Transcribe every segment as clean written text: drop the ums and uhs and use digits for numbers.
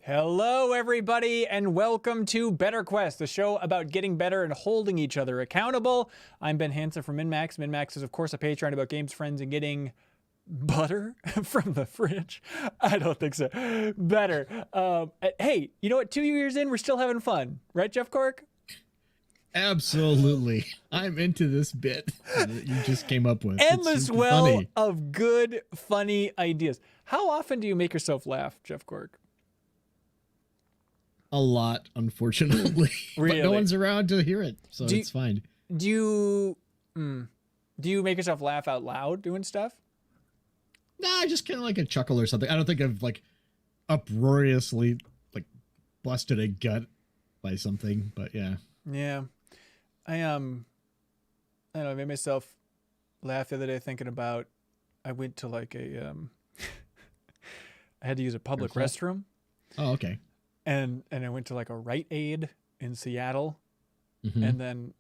Hello, everybody, and welcome to BetterQuest, the show about getting better and holding each other accountable. I'm Ben Hanson from MinnMax. MinnMax is, of course, a Patreon about games, friends, and getting butter from the fridge. I don't think so. Better. Hey, you know what? 2 years in, we're still having fun. Right, Jeff Cork? Absolutely. I'm into this bit that you just came up with. Endless well of good, funny ideas. How often do you make yourself laugh, Jeff Cork? A lot, unfortunately. Really? But no one's around to hear it, so it's fine. Do you make yourself laugh out loud doing stuff? Nah, just kind of like a chuckle or something. I don't think I've like uproariously like busted a gut by something, but yeah. Yeah. I don't know, I made myself laugh the other day thinking about I went to like a I had to use a public restroom. Oh, okay. And I went to like a Rite Aid in Seattle. Mm-hmm. And then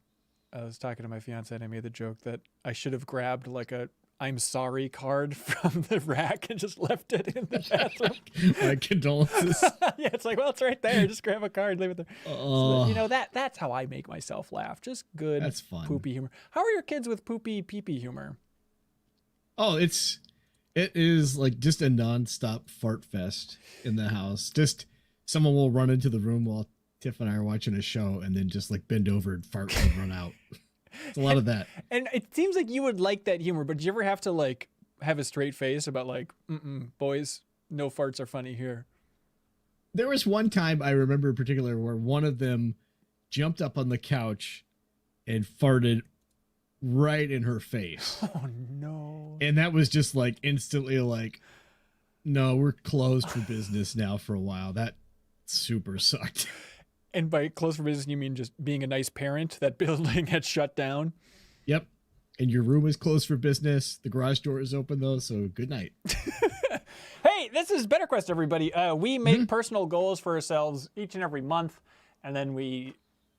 I was talking to my fiance and I made the joke that I should have grabbed like a I'm sorry card from the rack and just left it in the bathroom. My condolences. Yeah, it's like, well, it's right there. Just grab a card, leave it there. So, you know, that's how I make myself laugh. Just good, that's fun. Poopy humor. How are your kids with poopy pee-pee humor? Oh, it is like just a nonstop fart fest in the house. Just someone will run into the room while Tiff and I are watching a show and then just like bend over and fart and run out. It's a lot of that. And it seems like you would like that humor, but do you ever have to like have a straight face about like, boys, no farts are funny here? There was one time I remember in particular where one of them jumped up on the couch and farted right in her face. Oh no. And that was just like instantly like, no, we're closed for business now for a while. That super sucked. And by closed for business, you mean just being a nice parent? That building had shut down? Yep. And your room is closed for business. The garage door is open, though, so good night. Hey, this is BetterQuest, everybody. We make personal goals for ourselves each and every month, and then we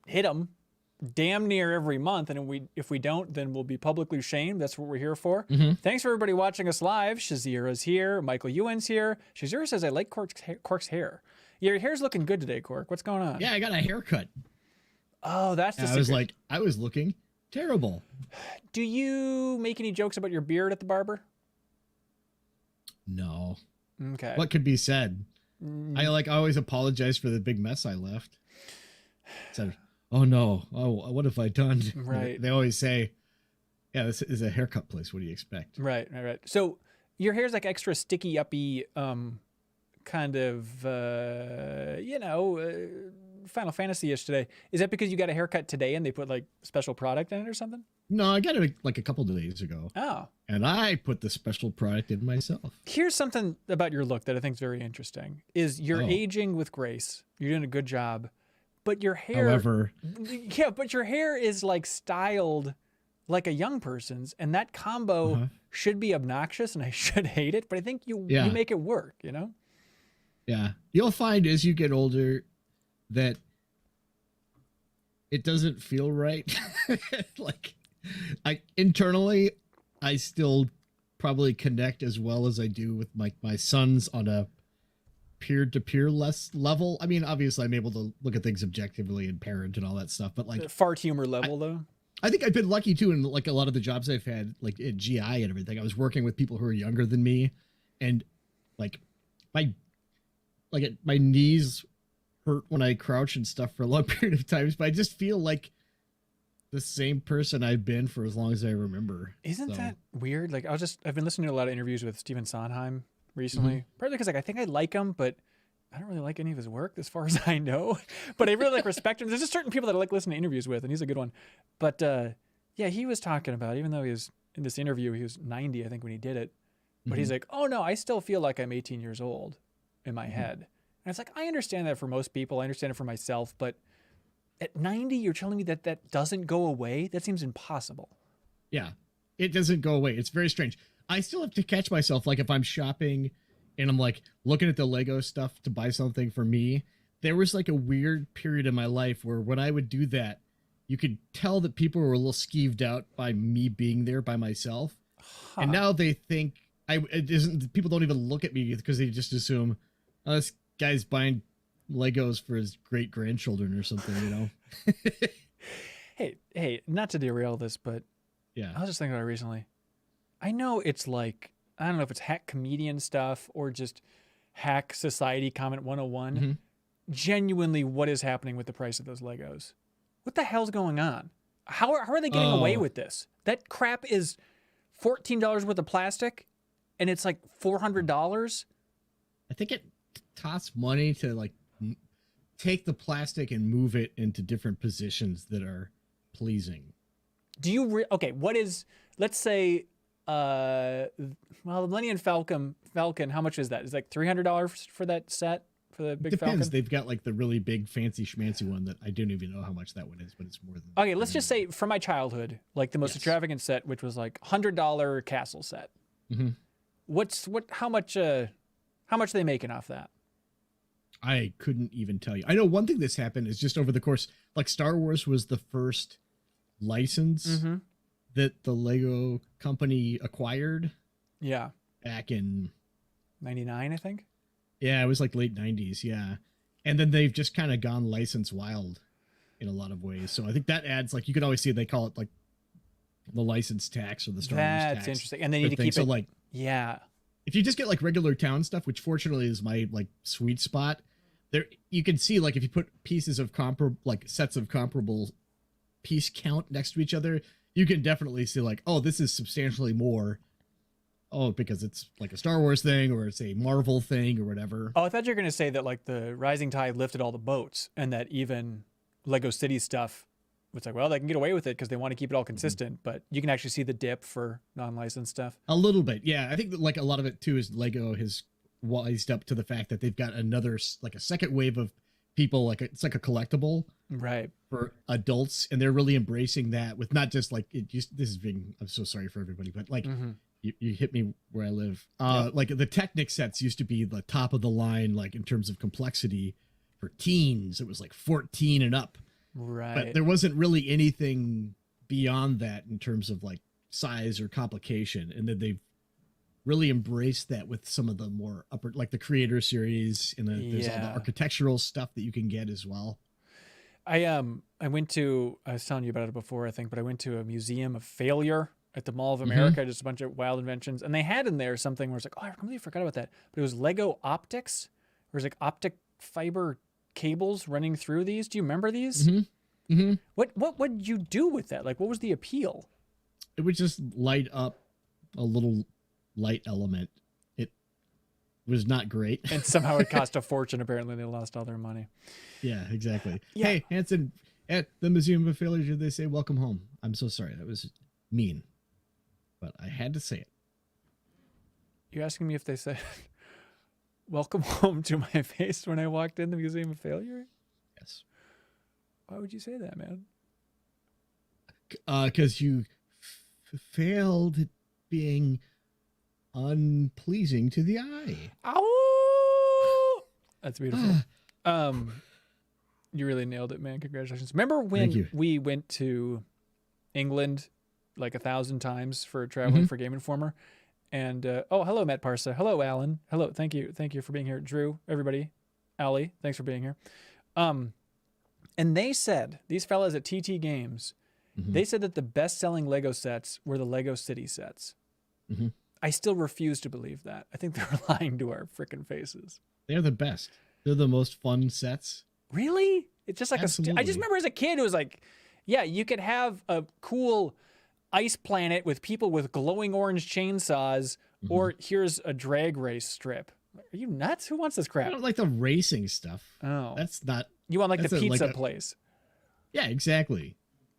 hit them damn near every month. And if we don't, then we'll be publicly shamed. That's what we're here for. Thanks for everybody watching us live. Shazira's here. Michael Ewan's here. Shazira says, I like Cork's hair. Your hair's looking good today, Cork. What's going on? Yeah, I got a haircut. Oh, that's the secret. I was looking terrible. Do you make any jokes about your beard at the barber? No. Okay. What could be said? I always apologize for the big mess I left. Said, oh no, oh what have I done? Right. They always say, yeah, this is a haircut place. What do you expect? Right. So your hair's like extra sticky uppy, kind of, Final Fantasy-ish today. Is that because you got a haircut today and they put like special product in it or something? No, I got it like a couple of days ago. Oh. And I put the special product in myself. Here's something about your look that I think is very interesting. Is you're aging with grace. You're doing a good job. But your hair... However... Yeah, but your hair is like styled like a young person's, and that combo should be obnoxious and I should hate it, but I think you make it work, you know? Yeah. You'll find as you get older that it doesn't feel right. Like internally, I still probably connect as well as I do with my sons on a peer-to-peer level. I mean, obviously I'm able to look at things objectively and parent and all that stuff, but like fart humor level though. I think I've been lucky too. In like a lot of the jobs I've had, like in GI and everything, I was working with people who are younger than me, and like my knees hurt when I crouch and stuff for a long period of times, but I just feel like the same person I've been for as long as I remember. Isn't that weird? Like I've been listening to a lot of interviews with Stephen Sondheim recently, partly because like I think I like him, but I don't really like any of his work as far as I know. But I really like respect him. There's just certain people that I like listening to interviews with, and he's a good one. But yeah, he was talking about, even though he was in this interview, he was 90, I think, when he did it. But he's like, oh no, I still feel like I'm 18 years old in my head. And it's like, I understand that for most people. I understand it for myself. But at 90, you're telling me that that doesn't go away? That seems impossible. Yeah, it doesn't go away. It's very strange. I still have to catch myself. Like if I'm shopping and I'm like looking at the Lego stuff to buy something for me, there was like a weird period in my life where when I would do that, you could tell that people were a little skeeved out by me being there by myself. And now they think people don't even look at me because they just assume, oh, this guy's buying Legos for his great grandchildren or something, you know? Hey, not to derail this, but Yeah. I was just thinking about it recently. I know it's like, I don't know if it's hack comedian stuff or just hack society comment 101. Mm-hmm. Genuinely, what is happening with the price of those Legos? What the hell's going on? How are they getting away with this? That crap is $14 worth of plastic, and it's like $400. I think it costs money to like take the plastic and move it into different positions that are pleasing. Do you okay? What is? Let's say, well, the Millennium Falcon. How much is that? Is like $300 for that set for the big Depends. Falcon? They've got like the really big fancy schmancy one that I don't even know how much that one is, but it's more than. Okay, let's just say from my childhood, like the most extravagant set, which was like $100 castle set. Mm-hmm. How much are they making off that? I couldn't even tell you. I know one thing that's happened is just over the course, like Star Wars was the first license that the Lego company acquired. Yeah. Back in 99, I think. Yeah, it was like late 90s. Yeah. And then they've just kind of gone license wild in a lot of ways. So I think that adds, like, you can always see they call it like the license tax or the Star Wars tax. That's interesting. And they need to keep it. So like, yeah. if you just get like regular town stuff, which fortunately is my like sweet spot, there you can see like if you put pieces of comparable, like sets of comparable piece count next to each other, you can definitely see like, oh, this is substantially more. Oh, because it's like a Star Wars thing or it's a Marvel thing or whatever. Oh, I thought you were going to say that like the rising tide lifted all the boats and that even Lego City stuff, it's like, well, they can get away with it because they want to keep it all consistent, but you can actually see the dip for non-licensed stuff. A little bit. Yeah. I think that like a lot of it too is Lego has wised up to the fact that they've got another, like a second wave of people, like it's like a collectible right for adults. And they're really embracing that with not just like, this is being, I'm so sorry for everybody, but like you hit me where I live. Like the Technic sets used to be the top of the line, like in terms of complexity for teens, it was like 14 and up. Right. But there wasn't really anything beyond that in terms of like size or complication. And then they've really embraced that with some of the more upper, like the Creator series, and there's all the architectural stuff that you can get as well. I was telling you about it before, I think, but I went to a museum of failure at the Mall of America, just a bunch of wild inventions. And they had in there something where it's like, oh, I completely forgot about that. But it was Lego optics. There was like optic fiber cables running through these. Do you remember these? What would you do with that? Like, what was the appeal? It would just light up a little light element. It was not great. And somehow it cost a fortune. Apparently they lost all their money. Yeah, exactly. Yeah. Hey, Hanson, at the Museum of Failure, did they say welcome home? I'm so sorry. That was mean, but I had to say it. You're asking me if they said welcome home to my face when I walked in the Museum of Failure? Yes. Why would you say that, man? Because you failed at being unpleasing to the eye. Ow! That's beautiful. You really nailed it, man. Congratulations. Remember when we went to England like 1,000 times for traveling for Game Informer? And, oh, hello, Matt Parsa. Hello, Alan. Hello. Thank you. Thank you for being here. Drew, everybody. Ali, thanks for being here. And they said, these fellas at TT Games, they said that the best-selling Lego sets were the Lego City sets. I still refuse to believe that. I think they're lying to our freaking faces. They're the best. They're the most fun sets. Really? It's just like Absolutely. I just remember as a kid, it was like, yeah, you could have a cool ice planet with people with glowing orange chainsaws, or here's a drag race strip. Are you nuts? Who wants this crap? I don't like the racing stuff. Oh. That's not... You want like the pizza place. Yeah, exactly.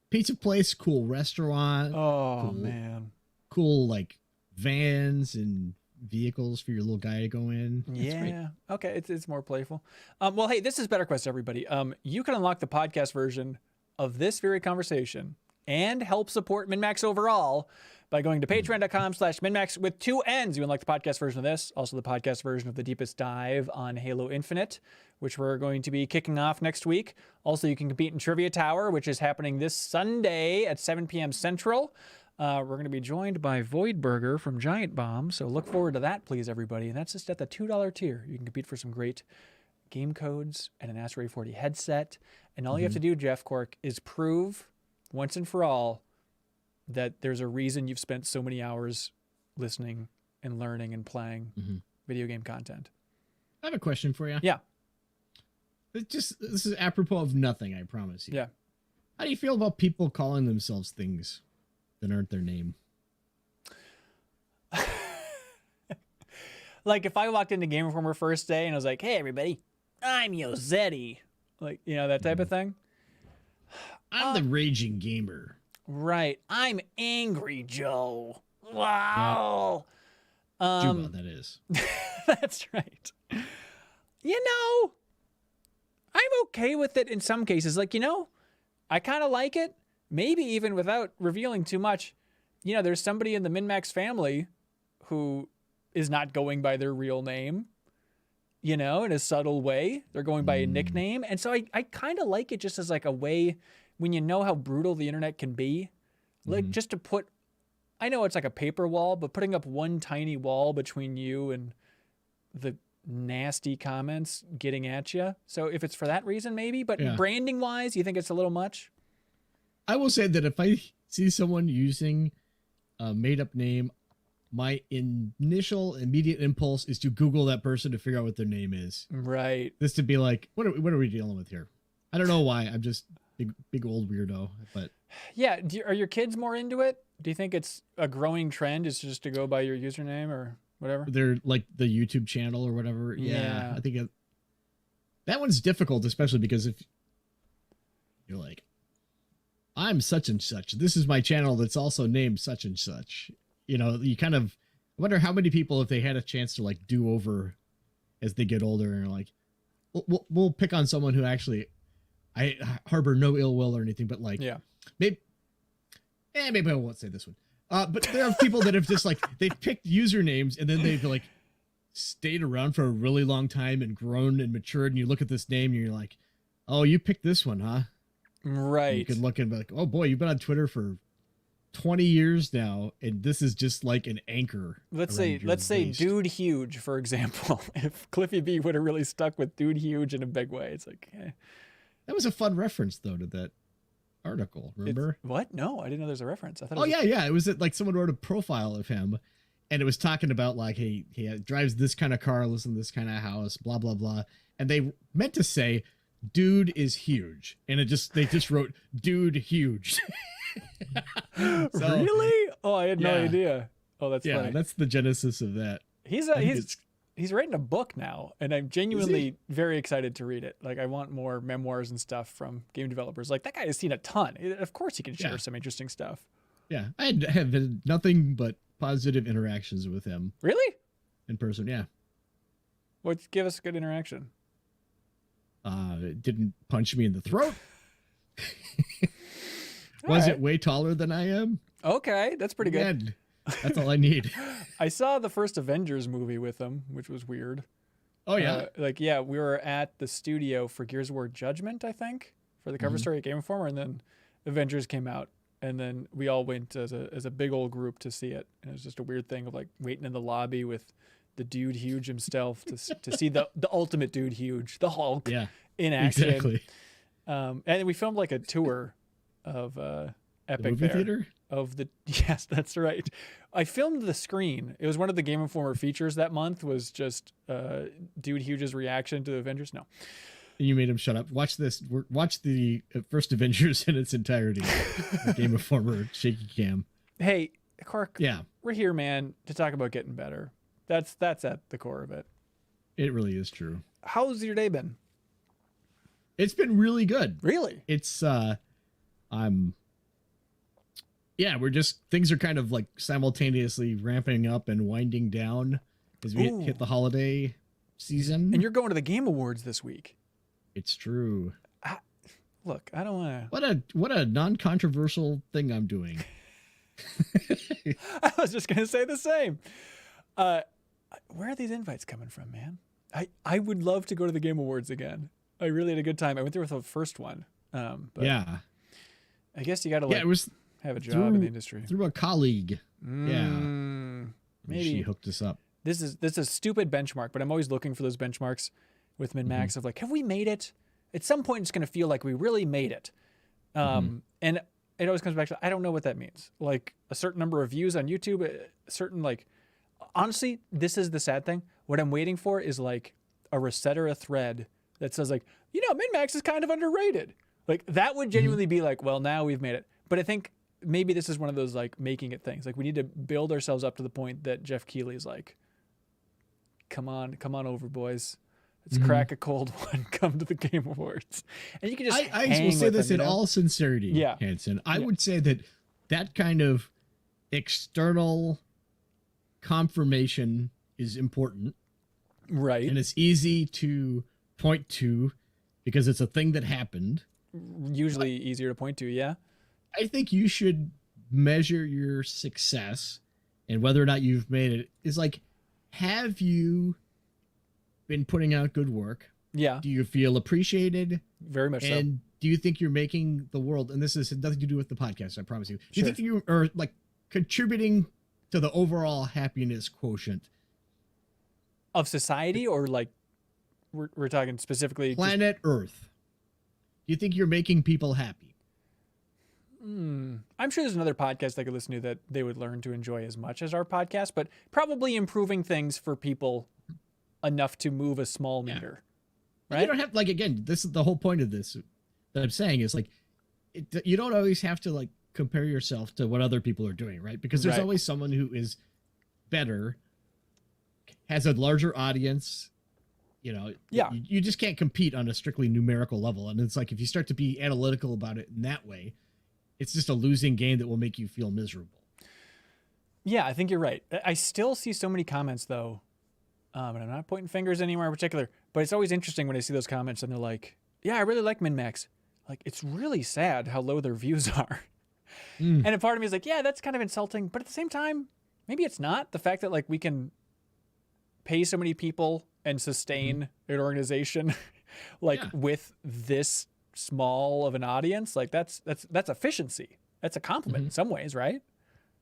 Pizza place, cool restaurant. Oh, man. Cool, like, vans and vehicles for your little guy to go in. That's great. Okay, it's more playful. Well, hey, this is BetterQuest, everybody. You can unlock the podcast version of this very conversation and help support MinnMax overall by going to patreon.com/MinnMax with 2 N's. You unlock the podcast version of this, also the podcast version of the Deepest Dive on Halo Infinite, which we're going to be kicking off next week. Also, you can compete in Trivia Tower, which is happening this Sunday at 7 p.m. Central. We're going to be joined by Voidburger from Giant Bomb, so look forward to that, please, everybody. And that's just at the $2 tier. You can compete for some great game codes and an Ask Ready 40 headset. And all you have to do, Jeff Cork, is prove once and for all that there's a reason you've spent so many hours listening and learning and playing video game content. I have a question for you. Yeah. This is apropos of nothing, I promise you. Yeah. How do you feel about people calling themselves things that aren't their name? Like if I walked into Game Informer first day and I was like, hey, everybody, I'm Yosetti. Like, you know, that type of thing. I'm the Raging Gamer. Right. I'm Angry Joe. Wow. Juba, that is. That's right. You know, I'm okay with it in some cases. Like, you know, I kind of like it. Maybe even without revealing too much. You know, there's somebody in the MinnMax family who is not going by their real name, you know, in a subtle way. They're going by a nickname. And so I kind of like it just as like a way when you know how brutal the internet can be, like just to put, I know it's like a paper wall, but putting up one tiny wall between you and the nasty comments getting at you. So if it's for that reason, maybe, but branding wise, you think it's a little much? I will say that if I see someone using a made up name, my initial immediate impulse is to Google that person to figure out what their name is. Right. Just to be like, what are we dealing with here? I don't know why. I'm just big old weirdo, but yeah. Are your kids more into it? Do you think it's a growing trend is just to go by your username or whatever? They're like the YouTube channel or whatever. Yeah. I think that one's difficult, especially because if you're like, I'm such and such, this is my channel that's also named such and such. You know, you kind of wonder how many people, if they had a chance to like do over as they get older and are like, we'll pick on someone who actually, I harbor no ill will or anything, but like, maybe I won't say this one. But there are people that have just like, they've picked usernames and then they've like stayed around for a really long time and grown and matured. And you look at this name and you're like, oh, you picked this one, huh? Right. And you can look and be like, oh boy, you've been on Twitter for 20 years now, and this is just like an anchor. Let's say Dude Huge, for example. If Cliffy B would have really stuck with Dude Huge in a big way, it's like, That was a fun reference though to that article. Remember? What? No, I didn't know there's a reference. I thought. Yeah. It was like someone wrote a profile of him, and it was talking about like, hey, he drives this kind of car, lives in this kind of house, blah blah blah, and they meant to say, "Dude is huge," and they just wrote "Dude Huge." So, really? Oh, I had no idea. Oh, that's funny. That's the genesis of that. He's writing a book now, and I'm genuinely very excited to read it. Like, I want more memoirs and stuff from game developers. Like, that guy has seen a ton. Of course he can share some interesting stuff. Yeah, I have had nothing but positive interactions with him. Really? In person, yeah. Give us a good interaction. Didn't punch me in the throat. Wasn't way taller than I am. Okay, that's pretty good. And that's all I need. I saw the first Avengers movie with him, which was weird. Oh, yeah? We were at the studio for Gears of War Judgment, I think, for the cover story at Game Informer, and then Avengers came out, and then we all went as a big old group to see it. And it was just a weird thing of like waiting in the lobby with the Dude Huge himself to see the ultimate Dude Huge, the Hulk, in action. Exactly. And we filmed like a tour of Epic the movie theater? Yes, that's right. I filmed the screen. It was one of the Game Informer features that month was just Dude Huge's reaction to the Avengers. No. You made him shut up. Watch this. Watch the first Avengers in its entirety. Game Informer shaky cam. Hey, Cork. Yeah. We're here, man, to talk about getting better. That's at the core of it. It really is true. How's your day been? It's been really good. Really? It's things are kind of like simultaneously ramping up and winding down as we hit the holiday season. And you're going to the Game Awards this week. It's true. Look, I don't want to. What a non-controversial thing I'm doing. I was just going to say the same. Where are these invites coming from, man? I would love to go to the Game Awards again. I really had a good time. I went there with the first one. But yeah. I guess you got to have a job in the industry. Through a colleague. Maybe she hooked us up. This is a stupid benchmark, but I'm always looking for those benchmarks. with MinnMax of like, have we made it? At some point, it's going to feel like we really made it. And it always comes back to, I don't know what that means. Like a certain number of views on YouTube, a certain like, honestly, this is the sad thing. What I'm waiting for is like a reset or a thread that says like, MinnMax is kind of underrated. Like that would genuinely be like, well, now we've made it. But I think maybe this is one of those like making it things. Like we need to build ourselves up to the point that Jeff Keighley's like, come on over, boys. Let's crack a cold one. Come to the Game Awards. And you can just I will say this in all sincerity, Hanson. I would say that kind of external confirmation is important. Right. And it's easy to point to because it's a thing that happened. Usually easier to point to, yeah. I think you should measure your success and whether or not you've made it is like, have you been putting out good work? Yeah. Do you feel appreciated? Very much so. And do you think you're making the world, and this has nothing to do with the podcast, I promise you. Do you think you are like contributing to the overall happiness quotient of society, or like we're talking specifically planet Earth? Do you think you're making people happy? I'm sure there's another podcast I could listen to that they would learn to enjoy as much as our podcast, but probably improving things for people enough to move a small meter. Right? You don't have, like, again, this is the whole point of this that I'm saying is like, you don't always have to like compare yourself to what other people are doing, right? Because there's always someone who is better, has a larger audience, you just can't compete on a strictly numerical level. And it's like, if you start to be analytical about it in that way, it's just a losing game that will make you feel miserable. Yeah, I think you're right. I still see so many comments though, and I'm not pointing fingers anywhere in particular, but it's always interesting when I see those comments and they're like, yeah, I really like MinnMax. Like, it's really sad how low their views are. And a part of me is like, yeah, that's kind of insulting. But at the same time, maybe it's not. The fact that like we can pay so many people and sustain an organization with this small of an audience, like that's efficiency. That's a compliment in some ways, right?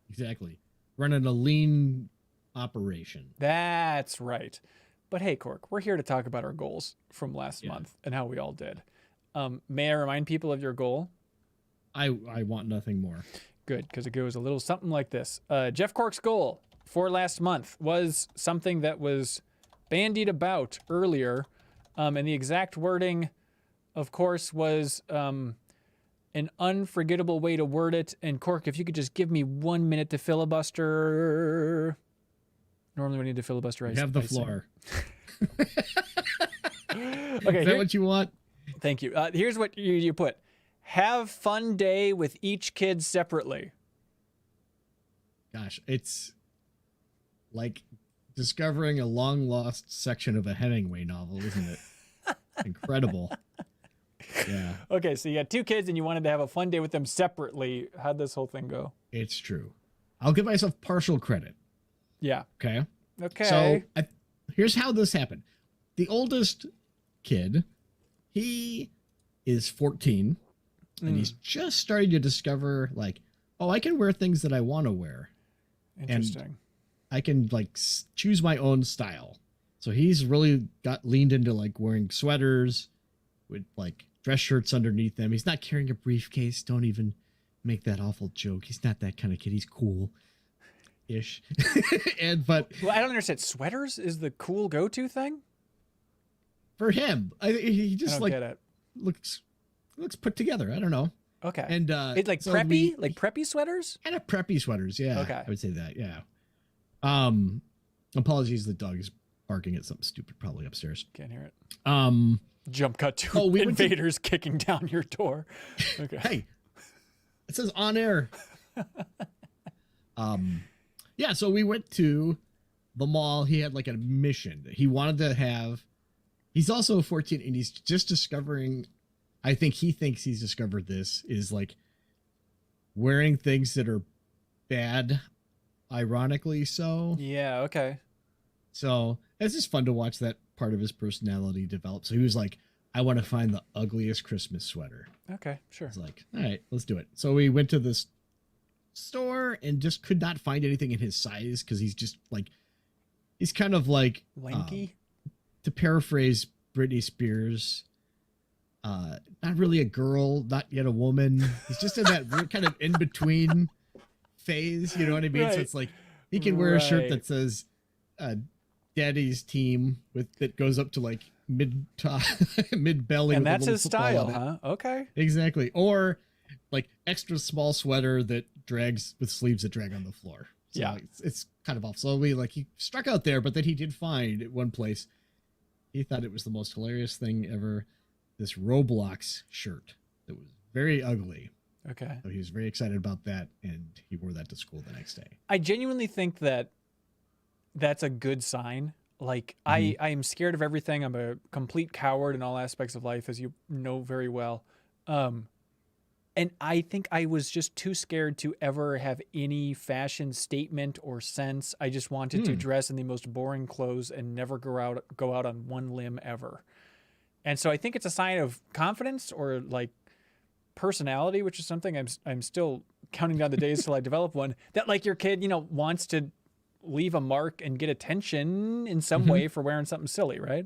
Exactly. Running a lean operation. That's right. But hey, Cork, we're here to talk about our goals from last month and how we all did. May I remind people of your goal? I want nothing more. Good, because it goes a little something like this. Jeff Cork's goal for last month was something that was bandied about earlier, and the exact wording, of course, was an unforgettable way to word it. And Cork, if you could just give me 1 minute to filibuster. Normally we need to filibuster. You have the floor. Okay, is that what you want? Thank you. Here's what you put. Have fun day with each kid separately. Gosh, it's like discovering a long lost section of a Hemingway novel, isn't it? Incredible. Yeah. Okay, so you got 2 kids and you wanted to have a fun day with them separately. How'd this whole thing go? It's true. I'll give myself partial credit. Yeah. Okay. So here's how this happened. The oldest kid, he is 14 and he's just starting to discover like, oh, I can wear things that I want to wear. Interesting. And I can like choose my own style. So he's really got leaned into like wearing sweaters with like dress shirts underneath them. He's not carrying a briefcase. Don't even make that awful joke. He's not that kind of kid. He's cool-ish. Well, I don't understand. Sweaters is the cool go-to thing? For him, he just get it. looks put together. I don't know. Okay. And it's like preppy, preppy sweaters? Kind of preppy sweaters, yeah. Okay. I would say that, yeah. Apologies, the dog is barking at something stupid probably upstairs. Can't hear it. Jump cut to invaders kicking down your door. Okay. Hey, it says on air. Yeah, so we went to the mall. He had like a mission that he wanted to have. He's also 14 and he's just discovering, I think he thinks he's discovered this, is like wearing things that are bad, ironically so. Yeah, okay. So it's just fun to watch that part of his personality develop. So he was like, I want to find the ugliest Christmas sweater. Okay, sure. It's like, all right, let's do it. So we went to this store and just could not find anything in his size because he's just like, he's kind of like lanky. To paraphrase Britney Spears. Not really a girl, not yet a woman. He's just in that weird kind of in between phase. You know what I mean? Right. So it's like he can wear a shirt that says "Daddy's Team" that goes up to like mid belly, and that's his style, huh? Okay, exactly. Or like extra small sweater that drags with sleeves that drag on the floor. So yeah, it's kind of off. So he struck out there, but then he did find at one place. He thought it was the most hilarious thing ever. This Roblox shirt that was very ugly. Okay. So he was very excited about that, and he wore that to school the next day. I genuinely think that that's a good sign. Like, I am scared of everything. I'm a complete coward in all aspects of life, as you know very well. And I think I was just too scared to ever have any fashion statement or sense. I just wanted to dress in the most boring clothes and never go out on one limb ever. And so I think it's a sign of confidence or like personality, which is something I'm still counting down the days till I develop one, that like your kid, wants to leave a mark and get attention in some way for wearing something silly, right?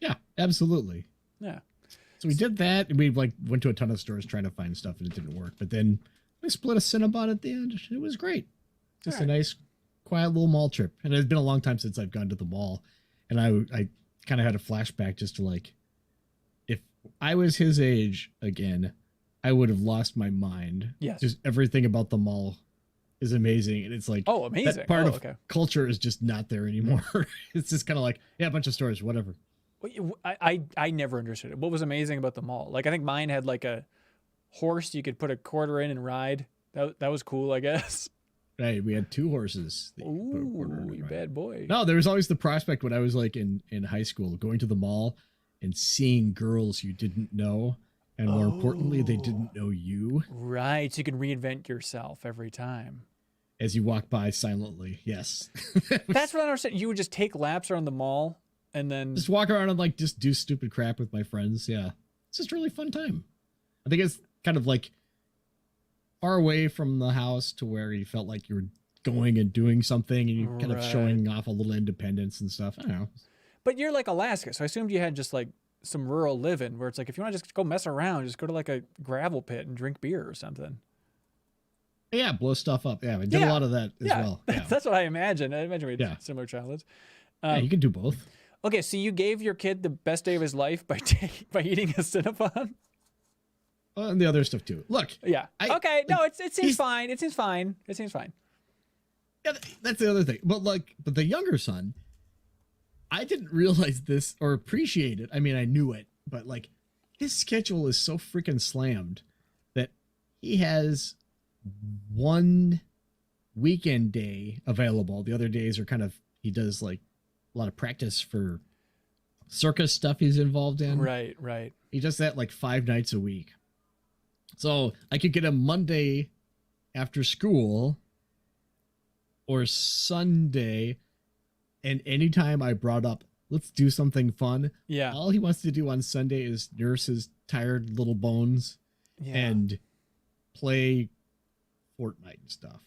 Yeah, absolutely. Yeah. So we did that, and we like went to a ton of stores trying to find stuff, and it didn't work. But then we split a Cinnabon at the end. It was great. Just a nice, quiet little mall trip. And it's been a long time since I've gone to the mall, and I kind of had a flashback just to like, if I was his age again, I would have lost my mind. Yes. Just everything about the mall is amazing. And it's like, oh, amazing. That part of culture is just not there anymore. It's just kind of like, yeah, a bunch of stores, whatever. I never understood it. What was amazing about the mall? Like, I think mine had like a horse you could put a quarter in and ride. That was cool, I guess. Right. We had 2 horses. Ooh, you bad boy. No, there was always the prospect when I was like in high school, going to the mall and seeing girls you didn't know. And more importantly, they didn't know you. Right. So you can reinvent yourself every time. As you walk by silently. Yes. That's what I understand. You would just take laps around the mall and then just walk around and like just do stupid crap with my friends. Yeah. It's just a really fun time. I think it's kind of like far away from the house to where you felt like you were going and doing something and you kind of showing off a little independence and stuff. I don't know. But you're like Alaska, so I assumed you had just like some rural living where it's like if you want to just go mess around, just go to like a gravel pit and drink beer or something. Yeah, blow stuff up. Yeah, I did a lot of that as well. Yeah. That's what I imagine. I imagine we had similar childhoods. Yeah, you can do both. Okay, so you gave your kid the best day of his life by eating a Cinnabon? And the other stuff too. Look. Yeah. It seems fine. It seems fine. Yeah, that's the other thing. But the younger son, I didn't realize this or appreciate it. I mean, I knew it, but like his schedule is so freaking slammed that he has one weekend day available. The other days are he does like a lot of practice for circus stuff he's involved in. Right. He does that like 5 nights a week. So I could get him Monday after school or Sunday. And anytime I brought up, let's do something fun. Yeah. All he wants to do on Sunday is nurse his tired little bones and play Fortnite and stuff.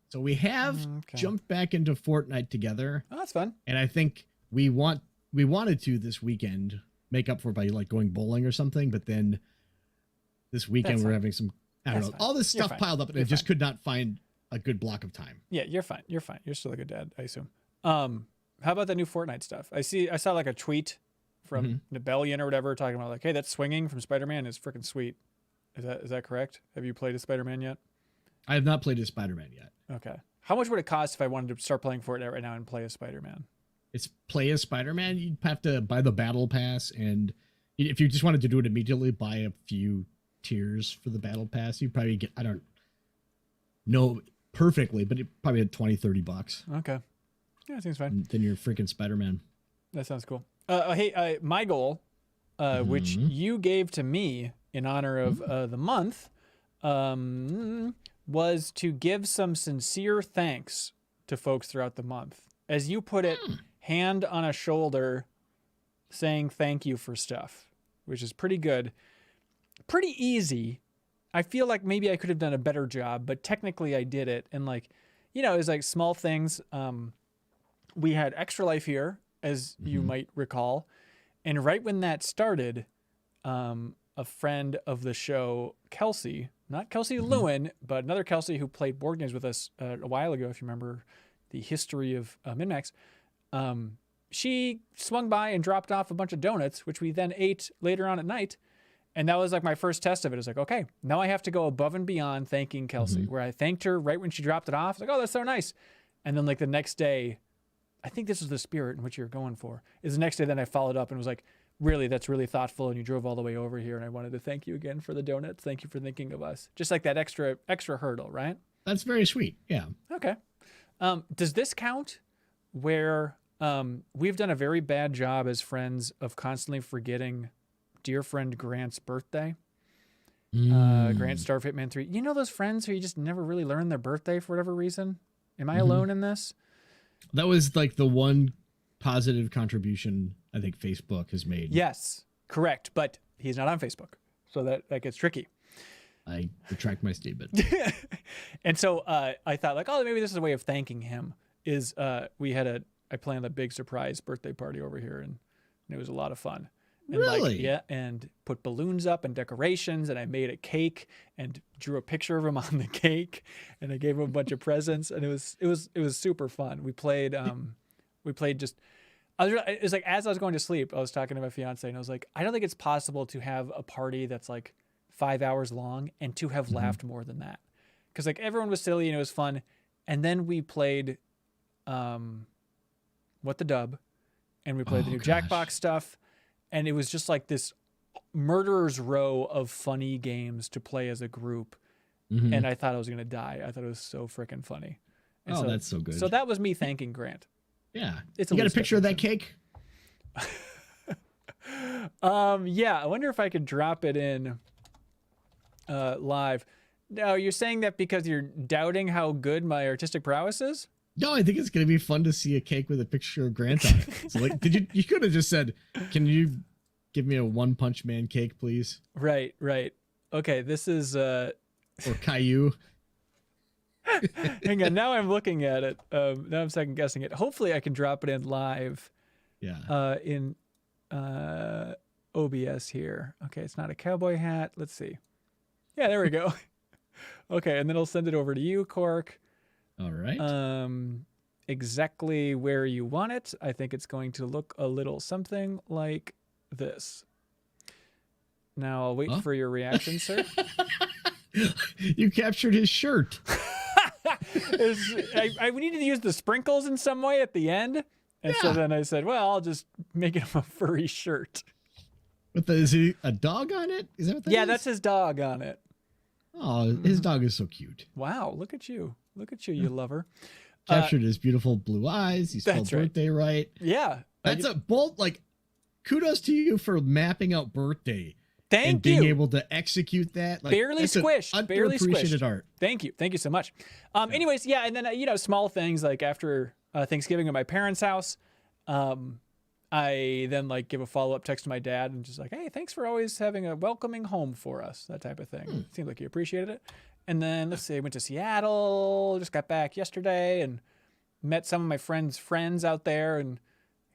So we have jumped back into Fortnite together. Oh, that's fun. And I think we wanted to this weekend make up for by like going bowling or something. But then this weekend we're having some, I don't know, all this stuff piled up and I just could not find a good block of time. Yeah, you're fine. You're still a good dad, I assume. How about the new Fortnite stuff? I saw like a tweet from Nebellion or whatever talking about like, hey, that swinging from Spider-Man is freaking sweet. Is that correct? Have you played a Spider-Man yet? I have not played a Spider-Man yet. Okay. How much would it cost if I wanted to start playing Fortnite right now and play a Spider-Man? It's play as Spider-Man. You'd have to buy the battle pass, and if you just wanted to do it immediately, buy a few tiers for the battle pass. You'd probably get, I don't know perfectly, but it probably had $20-$30. Okay. Yeah, it seems fine. Then you're freaking Spider-Man. That sounds cool. Hey, my goal, which you gave to me in honor of the month, was to give some sincere thanks to folks throughout the month. As you put it, hand on a shoulder saying thank you for stuff, which is pretty good. Pretty easy. I feel like maybe I could have done a better job, but technically I did it. And like, it was like small things. We had Extra Life here, as you might recall. And right when that started, a friend of the show, Kelsey, not Kelsey Lewin, but another Kelsey who played board games with us a while ago, if you remember the history of MinnMax, she swung by and dropped off a bunch of donuts, which we then ate later on at night. And that was like my first test of it. It was like, okay, now I have to go above and beyond thanking Kelsey, where I thanked her right when she dropped it off. It's like, oh, that's so nice. And then like the next day, I think this was the spirit in which you're going for, is the next day then I followed up and was like, really, that's really thoughtful. And you drove all the way over here. And I wanted to thank you again for the donuts. Thank you for thinking of us. Just like that extra hurdle, right? That's very sweet. Yeah. Okay. Does this count where we've done a very bad job as friends of constantly forgetting dear friend Grant's birthday? Grant Star Hitman 3. You know those friends who you just never really learn their birthday for whatever reason? Am I alone in this? That was like the one positive contribution I think Facebook has made. Yes, correct. But he's not on Facebook. So that gets tricky. I retract my statement. And so I thought like, oh, maybe this is a way of thanking him. I planned a big surprise birthday party over here and it was a lot of fun. And really? Yeah, and put balloons up and decorations, and I made a cake and drew a picture of him on the cake, and I gave him a bunch of presents, and it was super fun. We played just. It was like as I was going to sleep, I was talking to my fiance, and I was like, I don't think it's possible to have a party that's like 5 hours long and to have laughed more than that, because like everyone was silly and it was fun, and then we played, What the Dub, and we played the new Jackbox stuff. And it was just like this murderer's row of funny games to play as a group. And I thought I was going to die. I thought it was so freaking funny. And that's so good. So that was me thanking Grant. Yeah. You got a picture of that cake? Yeah. I wonder if I could drop it in live. Now, you're saying that because you're doubting how good my artistic prowess is? No, I think it's going to be fun to see a cake with a picture of Grant on it. So like, you could have just said, can you give me a One Punch Man cake, please? Right. Okay, this is... Or Caillou. Hang on, now I'm looking at it. Now I'm second guessing it. Hopefully I can drop it in live. Yeah. In OBS here. Okay, it's not a cowboy hat. Let's see. Yeah, there we go. Okay, and then I'll send it over to you, Cork. All right. Exactly where you want it. I think it's going to look a little something like this. Now I'll wait for your reaction, sir. You captured his shirt. I needed to use the sprinkles in some way at the end. And so then I said, well, I'll just make him a furry shirt. Is he a dog on it? Is that what that is? Yeah, that's his dog on it. Oh, his dog is so cute. Wow, look at you. Look at you, you lover. Captured his beautiful blue eyes. He spelled birthday right. Yeah. That's a bold, like, kudos to you for mapping out birthday. Thank and being able to execute that. Like, barely squished. Barely squished. Art. Thank you. Thank you so much. Anyways, yeah, and then, small things like after Thanksgiving at my parents' house, I then give a follow-up text to my dad and just like, hey, thanks for always having a welcoming home for us, that type of thing. Seemed like he appreciated it. And then, let's see, I went to Seattle, just got back yesterday and met some of my friends' friends out there. And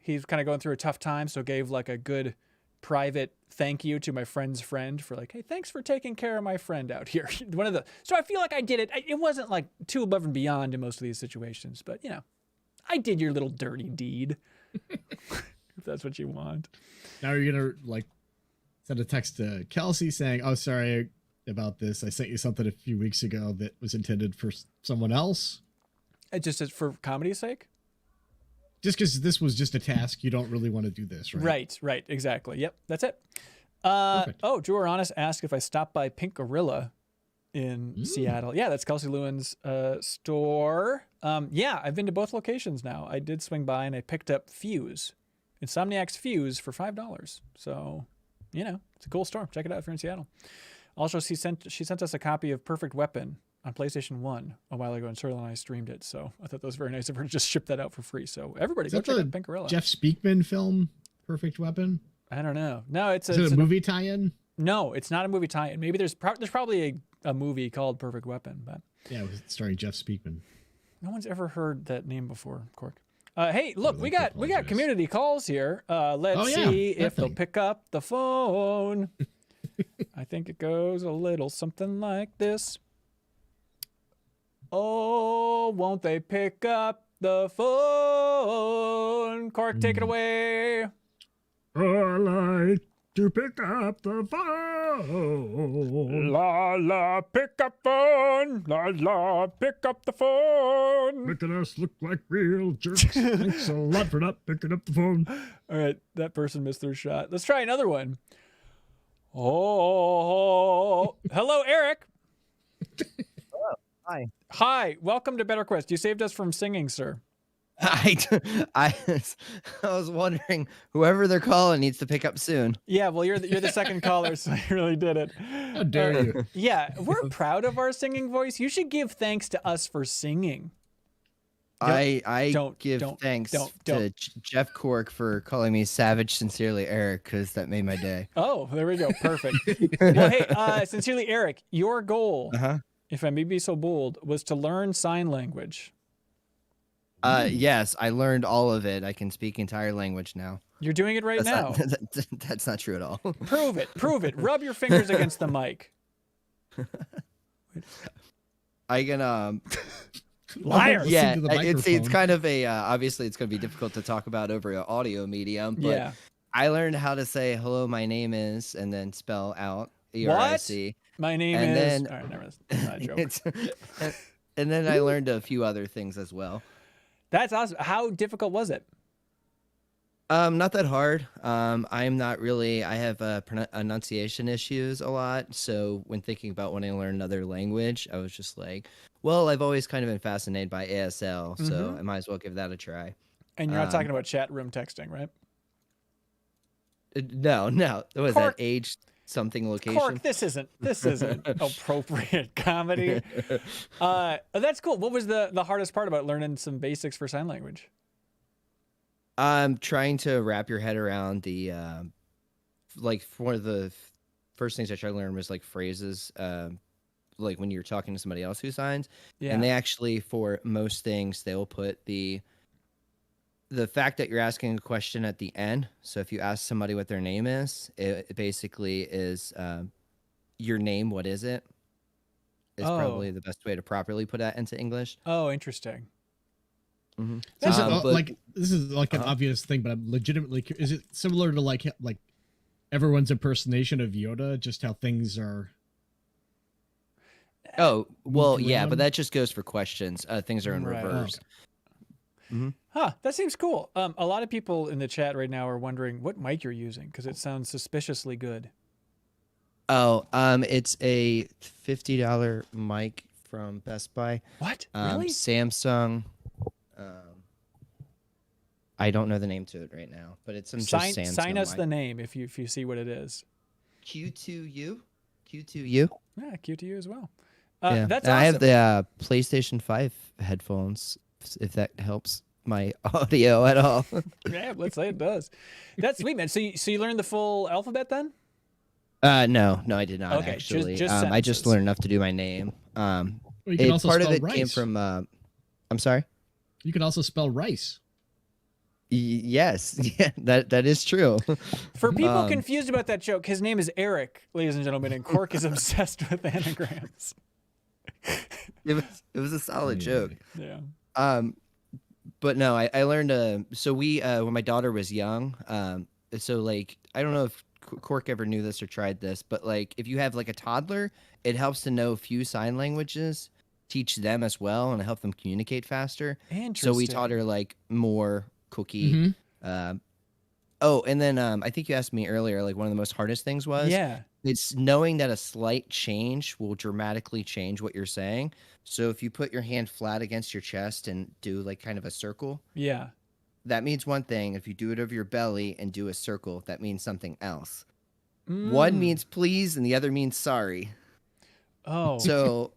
he's kind of going through a tough time, so gave a good private thank you to my friend's friend for hey, thanks for taking care of my friend out here. So I feel like I did it. It wasn't too above and beyond in most of these situations, but I did your little dirty deed. If that's what you want. Now you're going to send a text to Kelsey saying, oh, sorry about this. I sent you something a few weeks ago that was intended for someone else. Just for comedy's sake? Just because this was just a task, you don't really want to do this, right? Right, exactly. Yep, that's it. Waranis asked if I stopped by Pink Gorilla in Seattle. Yeah, that's Kelsey Lewin's store. Yeah, I've been to both locations now. I did swing by and I picked up Fuse, Insomniac's Fuse for $5. So, it's a cool store. Check it out if you're in Seattle. Also, she sent us a copy of Perfect Weapon on PlayStation 1 a while ago, and Cyril and I streamed it. So I thought that was very nice of her to just ship that out for free. So everybody go check out Pink Gorilla. Jeff Speakman film, Perfect Weapon? I don't know. No, is it a movie tie-in? No, it's not a movie tie-in. Maybe there's probably a movie called Perfect Weapon, but yeah, it was starring Jeff Speakman. No one's ever heard that name before, Cork. Hey, look, we got community calls here. Let's see if they'll pick up the phone. I think it goes a little something like this. Oh, won't they pick up the phone? Cork, take it away. I like to pick up the phone. La la, pick up phone. La la, pick up the phone. Making us look like real jerks. Thanks a lot for not picking up the phone. All right, that person missed their shot. Let's try another one. Oh, hello, Eric. Hi. Hi, welcome to BetterQuest. You saved us from singing, sir. I was wondering, whoever they're calling needs to pick up soon. Yeah, well, you're the second caller, so you really did it. How dare you? Yeah, we're proud of our singing voice. You should give thanks to us for singing. I give thanks to Jeff Cork for calling me Savage Sincerely Eric, because that made my day. Oh, there we go. Perfect. Well, hey, Sincerely Eric, your goal, if I may be so bold, was to learn sign language. Yes, I learned all of it. I can speak entire language now. You're doing it right now. That's not true at all. Prove it. Prove it. Rub your fingers against the mic. I can Liar. Yeah, it's kind of a obviously it's going to be difficult to talk about over an audio medium, but yeah. I learned how to say hello, my name is, and then spell out ERIC. My name and is. Then, all right, never mind. Not a joke. And then I learned a few other things as well. That's awesome. How difficult was it? Not that hard. I'm not really. I have enunciation issues a lot. So when thinking about when I learn another language, I was just like, well, I've always kind of been fascinated by ASL, so I might as well give that a try. And you're not talking about chat room texting, right? No. Was Cork, that age something location? Cork, this isn't appropriate comedy. That's cool. What was the hardest part about learning some basics for sign language? Trying to wrap your head around the like one of the first things I tried to learn was like phrases, like when you're talking to somebody else who signs. Yeah. And they actually, for most things, they'll put the fact that you're asking a question at the end. So if you ask somebody what their name is, it basically is your name, what is it? Is probably the best way to properly put that into English. Oh, interesting. Mm-hmm. This is like an obvious thing, but I'm legitimately curious. Is it similar to like everyone's impersonation of Yoda, just how things are? Oh, well, yeah, but that just goes for questions. Things are in reverse. Okay. Huh, that seems cool. A lot of people in the chat right now are wondering what mic you're using because it sounds suspiciously good. Oh, it's a $50 mic from Best Buy. What? Really? Samsung. I don't know the name to it right now, but it's just Samsung. Sign us the name if you see what it is. Q2U. Yeah, Q2U as well. Yeah. That's awesome. I have the PlayStation 5 headphones, if that helps my audio at all. Yeah, let's say it does. That's sweet, man. So you learned the full alphabet then? No, I did not. Okay, actually. Just I just learned enough to do my name. You can also part spell of it rice. came from. I'm sorry. You can also spell rice. Yes, yeah, that is true. For people confused about that joke, his name is Eric, ladies and gentlemen, and Cork is obsessed with anagrams. It was a solid joke. Yeah. But no, I learned. So we when my daughter was young. So like I don't know if Cork ever knew this or tried this, but like if you have like a toddler, it helps to know a few sign languages, teach them as well, and help them communicate faster. Interesting. So we taught her like more cookie. And then I think you asked me earlier, like one of the most hardest things was it's knowing that a slight change will dramatically change what you're saying. So if you put your hand flat against your chest and do like kind of a circle, that means one thing. If you do it over your belly and do a circle, that means something else. One means please and the other means sorry. Oh, so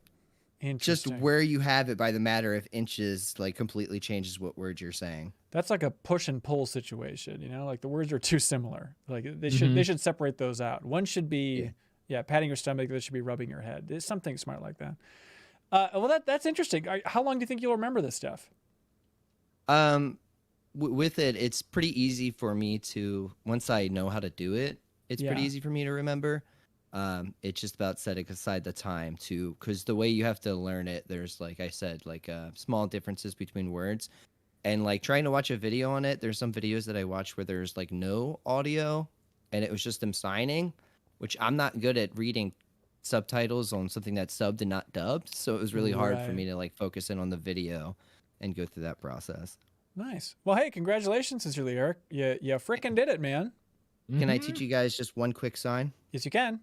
just where you have it by the matter of inches like completely changes what words you're saying. That's like a push and pull situation, you know, like the words are too similar. Like they should separate those out. One should be patting your stomach, the other should be rubbing your head. It's something smart like that. Well, that's interesting. How long do you think you'll remember this stuff? with it, it's pretty easy for me to, once I know how to do it, it's pretty Yeah. easy for me to remember. It's just about setting aside the time to, because the way you have to learn it, there's, like I said, like small differences between words. And like trying to watch a video on it, there's some videos that I watch where there's like no audio and it was just them signing, which I'm not good at reading subtitles on something that's subbed and not dubbed. So it was really hard for Right. me to like focus in on the video and go through that process. Nice. Well, hey, congratulations, sincerely, Eric. You frickin' did it, man. Can I teach you guys just one quick sign? Yes, you can.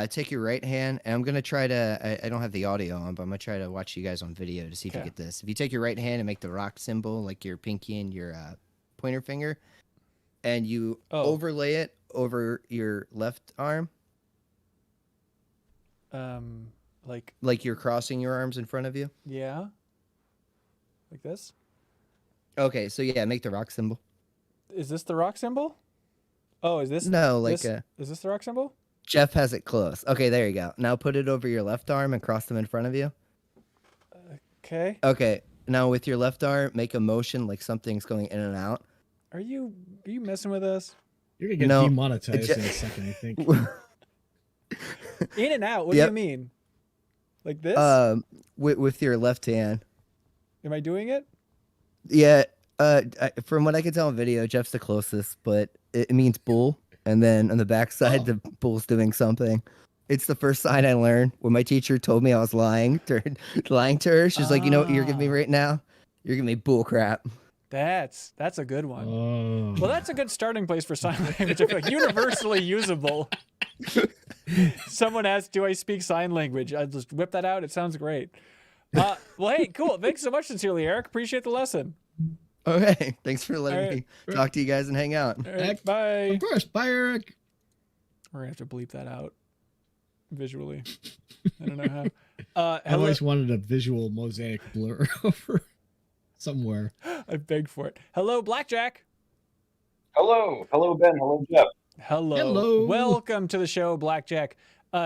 Take your right hand, and I'm going to try to, I don't have the audio on, but I'm going to try to watch you guys on video to see if you Okay. get this. If you take your right hand and make the rock symbol, like your pinky and your pointer finger, and you overlay it over your left arm, like you're crossing your arms in front of you. yeah, like this. Okay, so yeah, make the rock symbol. Is this the rock symbol? Oh, is this No, like this, is this the rock symbol? Jeff has it close. Okay, there you go. Now put it over your left arm and cross them in front of you. Okay. Okay, now with your left arm, make a motion like something's going in and out. Are you messing with us? You're gonna get No, demonetized in a second, I think. In and out. What Yep. do you mean? Like this? With your left hand. Am I doing it? Yeah, from what I can tell on video, Jeff's the closest, but it means bull. And then on the backside, the bull's doing something. It's the first sign I learned when my teacher told me I was lying to her. She's like, you know what you're giving me right now? You're giving me bull crap. That's a good one. Oh. Well, that's a good starting place for sign language. I feel like universally usable. Someone asked, "Do I speak sign language?" I just whip that out. It sounds great. Well, hey, cool. Thanks so much, sincerely, Eric. Appreciate the lesson. Okay, thanks for letting All right. me talk to you guys and hang out. All right, bye. Of course, bye, Eric. We're gonna have to bleep that out visually. I don't know how. I Hello. always wanted a visual mosaic blur over somewhere. I begged for it. Hello, Blackjack. Hello. Hello, Ben. Hello, Jeff. Hello. Hello. Welcome to the show, Blackjack.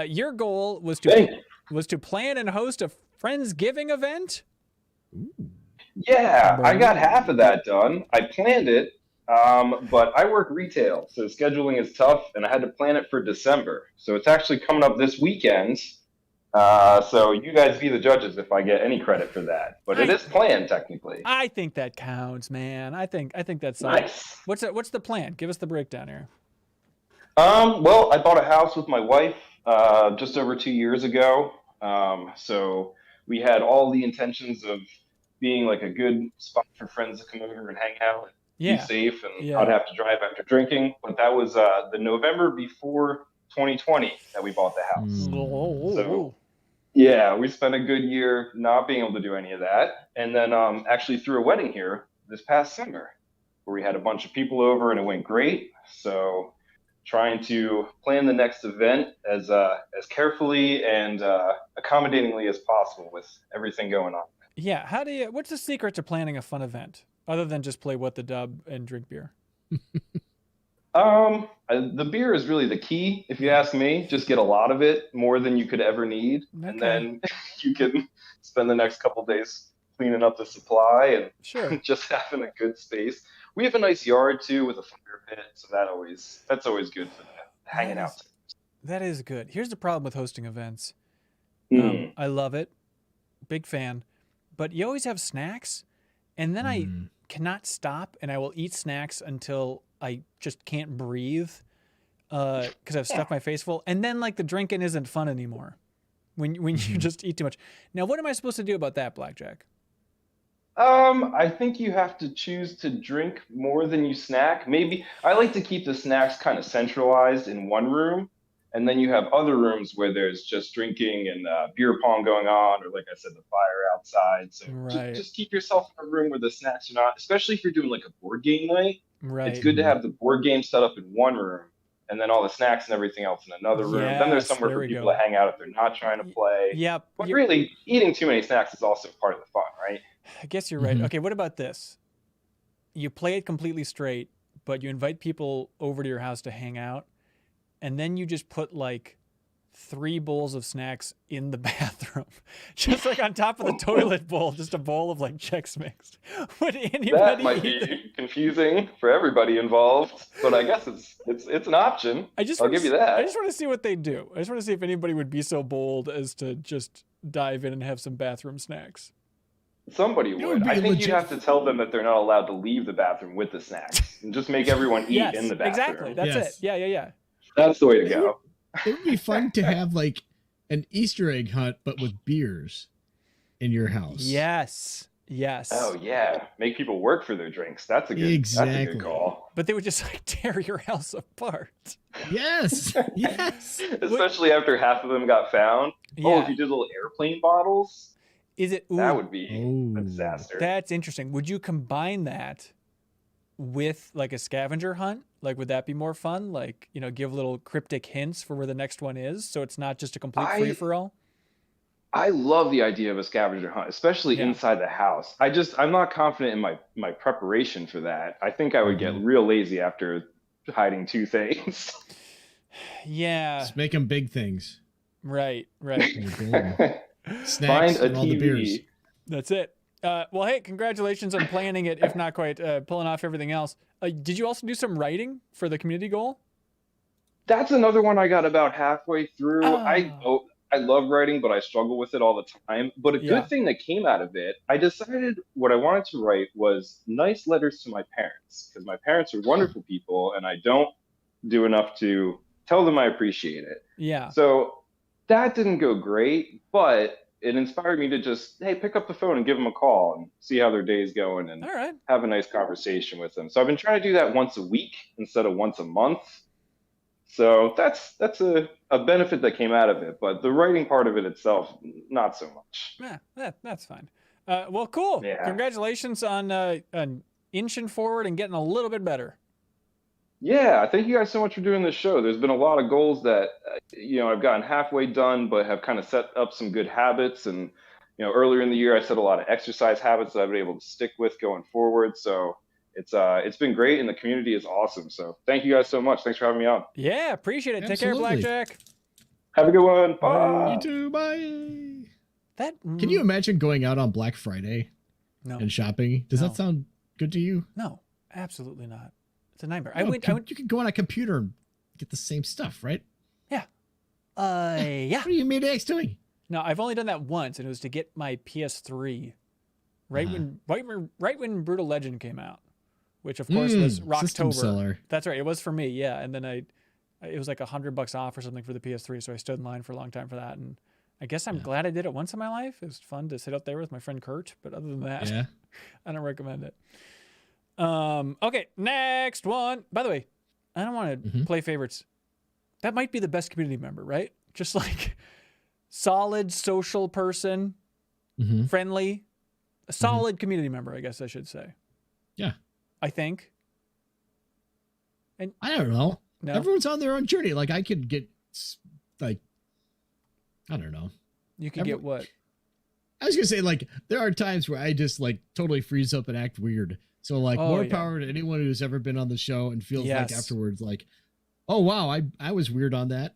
Your goal was Thanks. to plan and host a Friendsgiving event. Yeah, I got half of that done. I planned it, but I work retail, so scheduling is tough, and I had to plan it for December. So it's actually coming up this weekend. So you guys be the judges if I get any credit for that. But it is planned technically. I think that counts, man. I think that's Nice. What's the plan? Give us the breakdown here. Well, I bought a house with my wife just over 2 years ago. So we had all the intentions of being like a good spot for friends to come over and hang out and be safe, and Yeah. I'd have to drive after drinking. But that was the November before 2020 that we bought the house. So yeah, we spent a good year not being able to do any of that, and then actually threw a wedding here this past summer where we had a bunch of people over and it went great. So trying to plan the next event as carefully and accommodatingly as possible with everything going on. Yeah. What's the secret to planning a fun event other than just play What the Dub and drink beer? The beer is really the key, if you ask me. Just get a lot of it, more than you could ever need, and then you can spend the next couple days cleaning up the supply and just having a good space. We have a nice yard too with a fire pit, so that's always good for hanging out. That is good. Here's the problem with hosting events. Mm. I love it, big fan, but you always have snacks, and then I cannot stop, and I will eat snacks until I just can't breathe because I've stuffed my face full, and then like the drinking isn't fun anymore when you just eat too much. Now, what am I supposed to do about that, Blackjack? I think you have to choose to drink more than you snack. Maybe I like to keep the snacks kind of centralized in one room, and then you have other rooms where there's just drinking and beer pong going on, or like I said, the fire outside. So just keep yourself in a room where the snacks are not, especially if you're doing like a board game night. Right. It's good to have the board game set up in one room, and then all the snacks and everything else in another room. Then there's somewhere for people to hang out if they're not trying to play. Yep. But really, eating too many snacks is also part of the fun, right? I guess you're right. Okay, what about this? You play it completely straight, but you invite people over to your house to hang out, and then you just put like 3 bowls of snacks in the bathroom, just like on top of the toilet bowl, just a bowl of like Chex Mix. Would anybody That might eat be confusing for everybody involved, but I guess it's an option. I'll give you that. I just want to see what they do. I just want to see if anybody would be so bold as to just dive in and have some bathroom snacks. Somebody would. I think legit. you'd have to tell them that they're not allowed to leave the bathroom with the snacks and just make everyone eat Yes, in the bathroom. exactly. That's Yes. it. Yeah. That's the way to go. It would be fun to have like an Easter egg hunt, but with beers in your house. Yes. Oh yeah, make people work for their drinks. That's a good. That's a Exactly. good call. But they would just like tear your house apart. Yes. Yes. Especially after half of them got found. Oh, Yeah. if you did little airplane bottles, Is it? that Ooh, would be Ooh. a disaster. that's interesting. Would you combine that with like a scavenger hunt? Like, would that be more fun? Like, give little cryptic hints for where the next one is, so it's not just a complete free for all. I love the idea of a scavenger hunt, especially Yeah. inside the house. I'm not confident in my preparation for that. I think I would get real lazy after hiding 2 things. Yeah. Just make them big things. Right. And you're golden. Snacks Find a and all the beers. TV. That's it. Well, hey, congratulations on planning it, if not quite pulling off everything else. Did you also do some writing for the community goal? That's another one I got about halfway through. Oh. I love writing, but I struggle with it all the time. But a Yeah. good thing that came out of it, I decided what I wanted to write was nice letters to my parents, because my parents are wonderful people, and I don't do enough to tell them I appreciate it. Yeah. So that didn't go great, but it inspired me to just, hey, pick up the phone and give them a call and see how their day's going and All right. have a nice conversation with them. So I've been trying to do that once a week instead of once a month. So that's a benefit that came out of it, but the writing part of it itself, not so much. Yeah, that's fine. Well, cool. Yeah. Congratulations on inching forward and getting a little bit better. Yeah, thank you guys so much for doing this show. There's been a lot of goals that I've gotten halfway done, but have kind of set up some good habits. And earlier in the year, I set a lot of exercise habits that I've been able to stick with going forward. So it's been great, and the community is awesome. So thank you guys so much. Thanks for having me on. Yeah, appreciate it. Take care, Absolutely. Blackjack. Have a good one. Bye. You too. Bye. Can Can you imagine going out on Black Friday No, and shopping? Does No. that sound good to you? no, absolutely not. It's a nightmare. No, I went. you can go on a computer and get the same stuff, right? Yeah. What are you MinnMax doing? No, I've only done that once, and it was to get my PS3 right when Brutal Legend came out, which of course was System Rocktober. seller. That's right. It was for me, yeah. And then it was like $100 off or something for the PS3, so I stood in line for a long time for that. And I guess I'm glad I did it once in my life. It was fun to sit out there with my friend Kurt, but other than that, Yeah. I don't recommend it. Okay, next one. By the way, I don't want to play favorites. That might be the best community member, right? Just like solid social person, Mm-hmm. friendly, a solid community member, I guess I should say. Yeah. I think. I don't know. No. Everyone's on their own journey. Like I could get like, I don't know. You could get what? I was gonna say like there are times where I just like totally freeze up and act weird. So like more power to anyone who's ever been on the show and feels like afterwards like, oh wow, I was weird on that.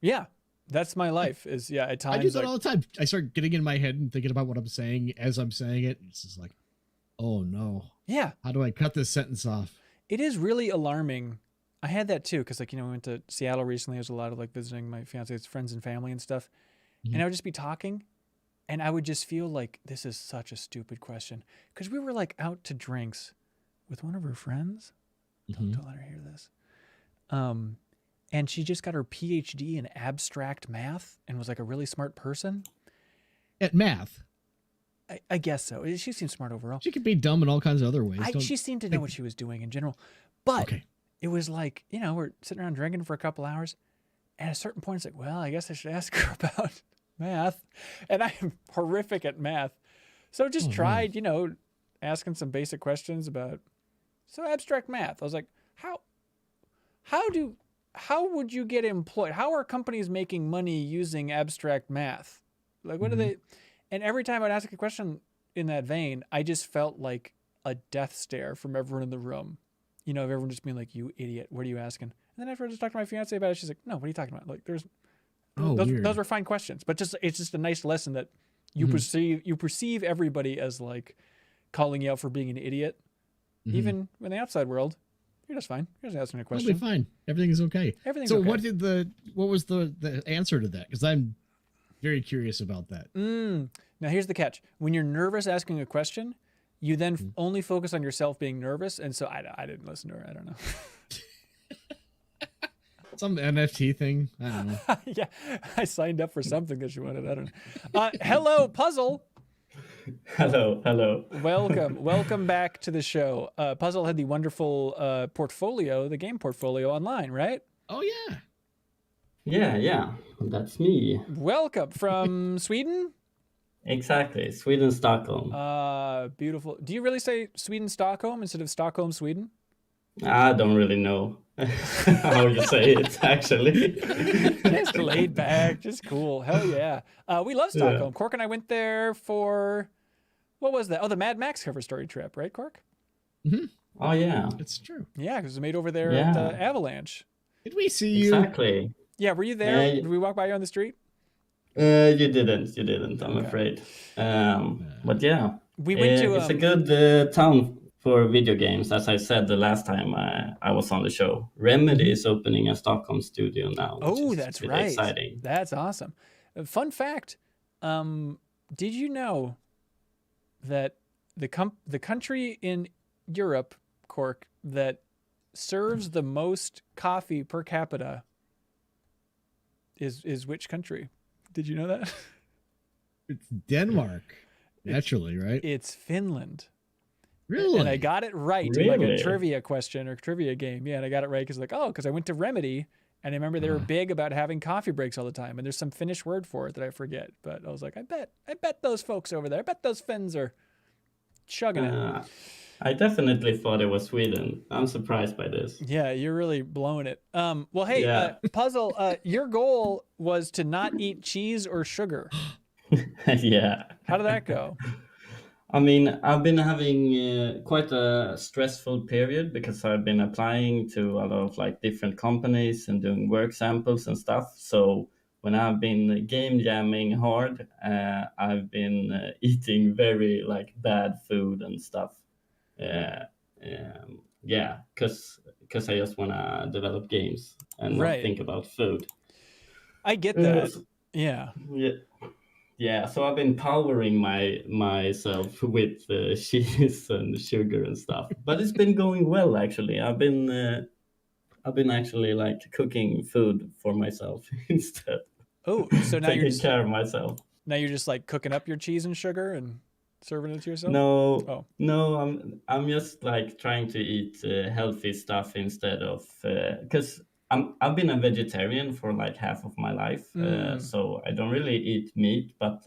Yeah. That's my life is at times. I do that all the time. I start getting in my head and thinking about what I'm saying as I'm saying it. It's just like, oh no. Yeah. How do I cut this sentence off? It is really alarming. I had that too, because we went to Seattle recently. I was a lot of like visiting my fiance's friends and family and stuff. And I would just be talking, and I would just feel like this is such a stupid question. Because we were like out to drinks with one of her friends. Don't let her hear this. And she just got her PhD in abstract math and was like a really smart person. At math. I guess so. She seems smart overall. She could be dumb in all kinds of other ways. She seemed to know what she was doing in general. But it was like, we're sitting around drinking for a couple hours. And at a certain point, it's like, well, I guess I should ask her about math. And I am horrific at math. So just tried, asking some basic questions about abstract math. I was like, how would you get employed? How are companies making money using abstract math? Like, what do they... And every time I'd ask a question in that vein, I just felt like a death stare from everyone in the room. Of everyone just being like, you idiot, what are you asking? And then after I just talked to my fiance about it, she's like, no, what are you talking about? Like, those were fine questions, but it's just a nice lesson that you perceive everybody as like calling you out for being an idiot, even in the outside world. You're just fine. You're just asking a question. I'll be fine. Everything is okay. Everything's so okay. What was the answer to that? Because I'm very curious about that. Now here's the catch: when you're nervous asking a question, you then only focus on yourself being nervous, and so I didn't listen to her. I don't know. Some NFT thing. I don't know. Yeah, I signed up for something that she wanted. I don't know. Hello, Puzzle. Hello. Welcome back to the show. Puzzle had the wonderful portfolio, the game portfolio online, right? Oh yeah. Yeah, that's me. Welcome from Sweden. Exactly, Sweden, Stockholm. Beautiful. Do you really say Sweden, Stockholm instead of Stockholm, Sweden? I don't really know how you say it, actually. Just laid back, just cool. Hell yeah. We love Stockholm. Yeah. Cork and I went there for, what was that? Oh, the Mad Max cover story trip, right, Cork? Oh, yeah. It's true. Yeah, because it was made over there at the Avalanche. Did we see you? Exactly. Yeah, were you there? Did we walk by you on the street? You didn't, I'm afraid. But yeah. We went to... it's a good town for video games, as I said the last time I was on the show. Remedy is opening a Stockholm studio now. Oh, that's right. Exciting. That's awesome. Fun fact, did you know that the country in Europe, Cork, that serves the most coffee per capita is which country? Did you know that? It's Denmark, naturally, right? It's Finland. Really? And I got it right in like a trivia question or trivia game. Yeah, and I got it right because I went to Remedy and I remember they were big about having coffee breaks all the time. And there's some Finnish word for it that I forget. But I was like, I bet those folks over there, I bet those Finns are chugging it. I definitely thought it was Sweden. I'm surprised by this. Yeah, you're really blowing it. Well, hey, Puzzle, your goal was to not eat cheese or sugar. Yeah. How did that go? I mean, I've been having quite a stressful period because I've been applying to a lot of like different companies and doing work samples and stuff. So when I've been game jamming hard, I've been eating very like bad food and stuff. Because I just want to develop games and not think about food. I get that. Yeah. Yeah, so I've been powering myself with cheese and sugar and stuff, but it's been going well actually. I've been actually like cooking food for myself instead. Oh, so now taking care of myself. Now you're just like cooking up your cheese and sugar and serving it to yourself? No, I'm just like trying to eat healthy stuff instead of because I've been a vegetarian for like half of my life, so I don't really eat meat, but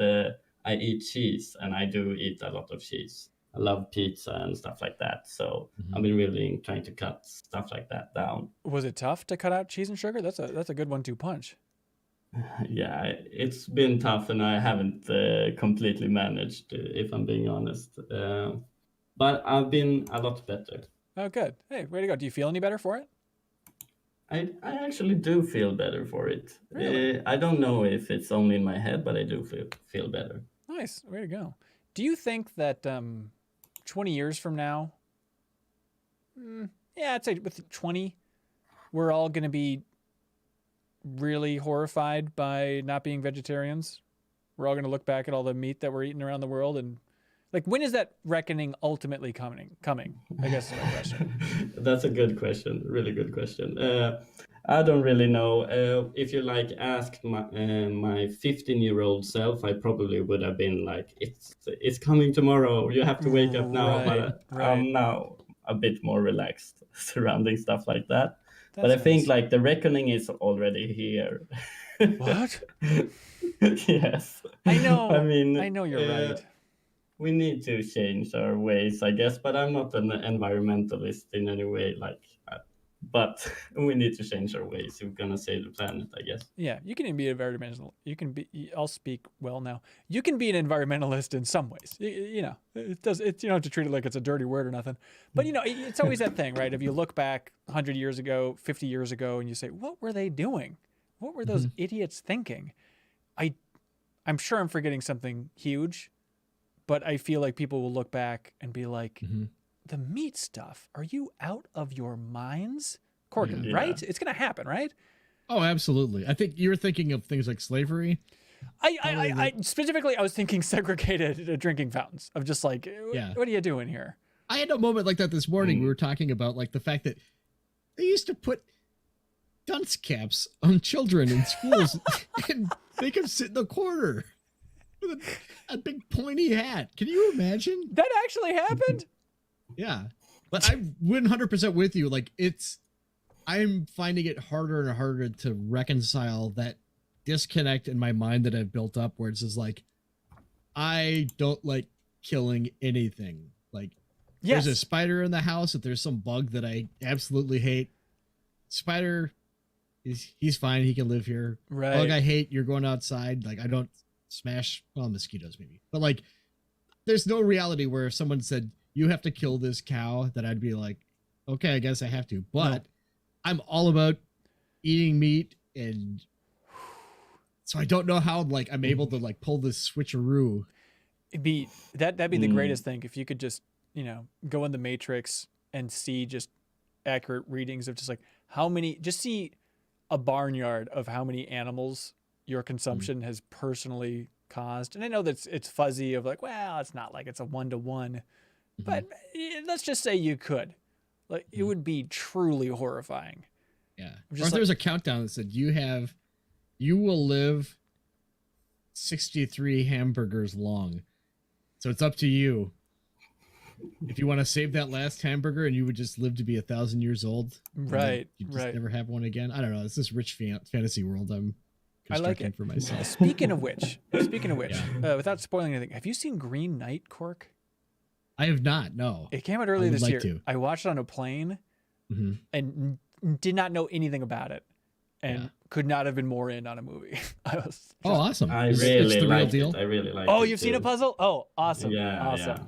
I eat cheese, and I do eat a lot of cheese. I love pizza and stuff like that, so I've been really trying to cut stuff like that down. Was it tough to cut out cheese and sugar? That's a good 1-2 punch. Yeah, it's been tough, and I haven't completely managed, if I'm being honest. But I've been a lot better. Oh, good. Hey, way to go. Do you feel any better for it? I actually do feel better for it. Really? I don't know if it's only in my head, but I do feel better. Nice. Way to go. Do you think that 20 years from now, I'd say with 20, we're all going to be really horrified by not being vegetarians? We're all going to look back at all the meat that we're eating around the world and like, when is that reckoning ultimately coming? I guess is my question. That's a good question. Really good question. I don't really know. If you like asked my 15-year-old self, I probably would have been like, it's coming tomorrow. You have to wake up now. But I'm now a bit more relaxed surrounding stuff like that. But I think like the reckoning is already here. What? Yes. I know. I know you're right. We need to change our ways, I guess, but I'm not an environmentalist in any way. But we need to change our ways if we're gonna save the planet, I guess. Yeah, you can be environmental. I'll speak well now. You can be an environmentalist in some ways. You know, you don't have to treat it like it's a dirty word or nothing. But you know, it's always that thing, right? If you look back 100 years ago, 50 years ago, and you say, what were they doing? what were those idiots thinking? I'm sure I'm forgetting something huge, but I feel like people will look back and be like, the meat stuff, are you out of your minds? Corgan, right? It's going to happen, right? Oh, absolutely. I think you're thinking of things like slavery. I specifically, I was thinking segregated drinking fountains of just like, what are you doing here? I had a moment like that this morning. We were talking about like the fact that they used to put dunce caps on children in schools and make them sit in the corner with a big pointy hat. Can you imagine? That actually happened? Yeah. But I'm 100% with you. Like I'm finding it harder and harder to reconcile that disconnect in my mind that I've built up where it's just like, I don't like killing anything. Like there's a spider in the house. If there's some bug that I absolutely hate, spider he's fine. He can live here. Right. Bug I hate. You're going outside. Like I don't smash. Well, mosquitoes maybe, but like, there's no reality where if someone said you have to kill this cow, that I'd be like, okay, I guess I have to. But I'm all about eating meat, and so I don't know how like I'm able to like pull this switcheroo. That'd be the greatest thing if you could just go in the Matrix and see just accurate readings of just like how many, just see a barnyard of how many animals your consumption has personally caused. And I know that it's fuzzy of like, well, it's not like it's a 1-to-1, but let's just say you could. Like it would be truly horrifying. Yeah. Or if there's a countdown that said you will live 63 hamburgers long. So it's up to you. If you want to save that last hamburger and you would just live to be 1,000 years old, right? You just never have one again. I don't know. It's this rich fantasy world I'm constructing for myself. Speaking of which, without spoiling anything, have you seen Green Knight, Cork? I have not. No, it came out earlier this year. I watched it on a plane and did not know anything about it, and could not have been more in on a movie. Awesome! I really liked it. I really liked it. Oh, you've seen a puzzle? Oh, awesome! Yeah, awesome. Yeah.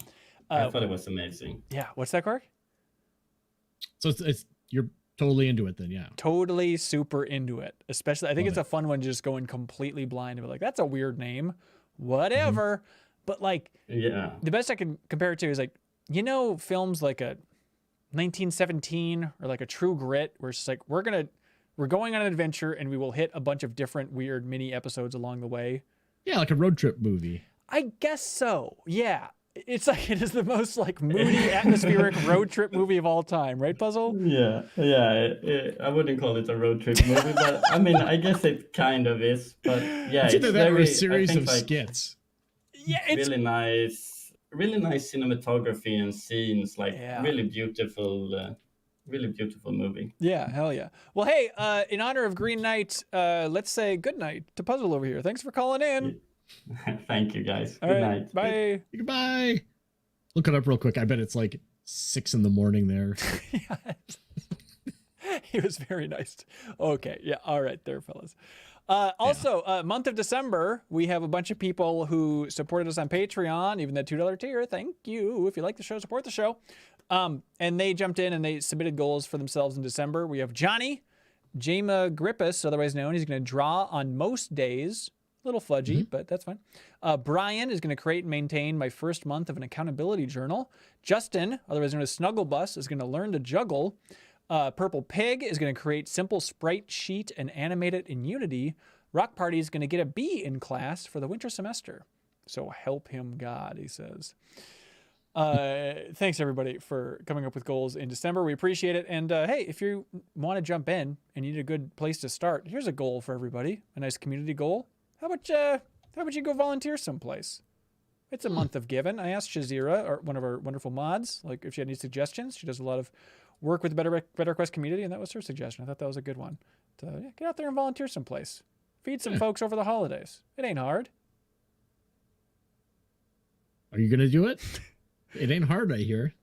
I thought it was amazing. Yeah. What's that, Cork? So it's you're totally into it then, yeah. Totally super into it. Especially, I think it's a fun one just going completely blind and be like, that's a weird name. Whatever. But like, the best I can compare it to is like, films like a 1917 or like a True Grit, where it's just like, we're going on an adventure and we will hit a bunch of different weird mini episodes along the way. Yeah, like a road trip movie. I guess so. Yeah. It's like, it is the most like moody, atmospheric road trip movie of all time, right, Puzzle? Yeah. I wouldn't call it a road trip movie, but I mean, I guess it kind of is. But yeah, it's either that or a series of skits. Yeah, it's really nice cinematography and scenes, like really beautiful movie. Yeah, hell yeah. Well, hey, in honor of Green Knight, let's say good night to Puzzle over here. Thanks for calling in. Thank you, guys. All good right, night. Bye. Goodbye. Look it up real quick. I bet it's like 6 a.m. there. He was very nice. Okay. Yeah. All right there, fellas. Also, month of December, we have a bunch of people who supported us on Patreon, even that $2 tier. Thank you. If you like the show, support the show. And they jumped in and they submitted goals for themselves in December. We have Johnny, Jama Grippus, otherwise known. He's going to draw on most days. A little fudgy, but that's fine. Brian is going to create and maintain my first month of an accountability journal. Justin, otherwise known as Snugglebus, is going to learn to juggle. Purple Pig is going to create simple sprite sheet and animate it in Unity. Rock Party is going to get a B in class for the winter semester. So help him God, he says. Thanks everybody for coming up with goals in December. We appreciate it. And hey, if you want to jump in and you need a good place to start, here's a goal for everybody. A nice community goal. How about you go volunteer someplace? It's a month of giving. I asked Shazira, or one of our wonderful mods, like if she had any suggestions. She does a lot of work with the BetterQuest community, and that was her suggestion. I thought that was a good one. To get out there and volunteer someplace. Feed some folks over the holidays. It ain't hard. Are you gonna do it? It ain't hard, I hear.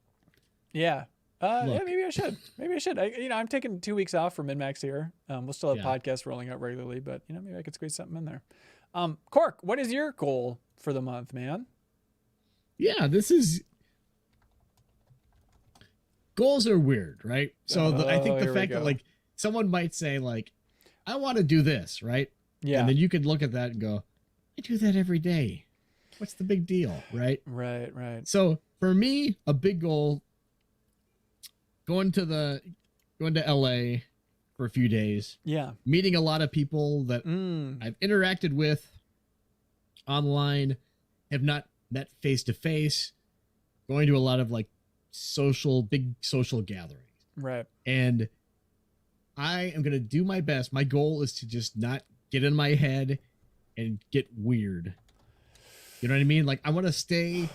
Yeah. Yeah, maybe I should. I'm taking 2 weeks off from MinnMax here. We'll still have podcasts rolling out regularly, but maybe I could squeeze something in there. Cork, what is your goal for the month, man? Yeah, goals are weird, right? So I think the fact that like someone might say like, I want to do this, right? Yeah. And then you could look at that and go, I do that every day. What's the big deal, right? Right. So for me, a big goal, going to LA for a few days. Yeah. Meeting a lot of people that I've interacted with online, have not met face to face, going to a lot of like big social gatherings. Right. And I am going to do my best. My goal is to just not get in my head and get weird. You know what I mean? Like I want to stay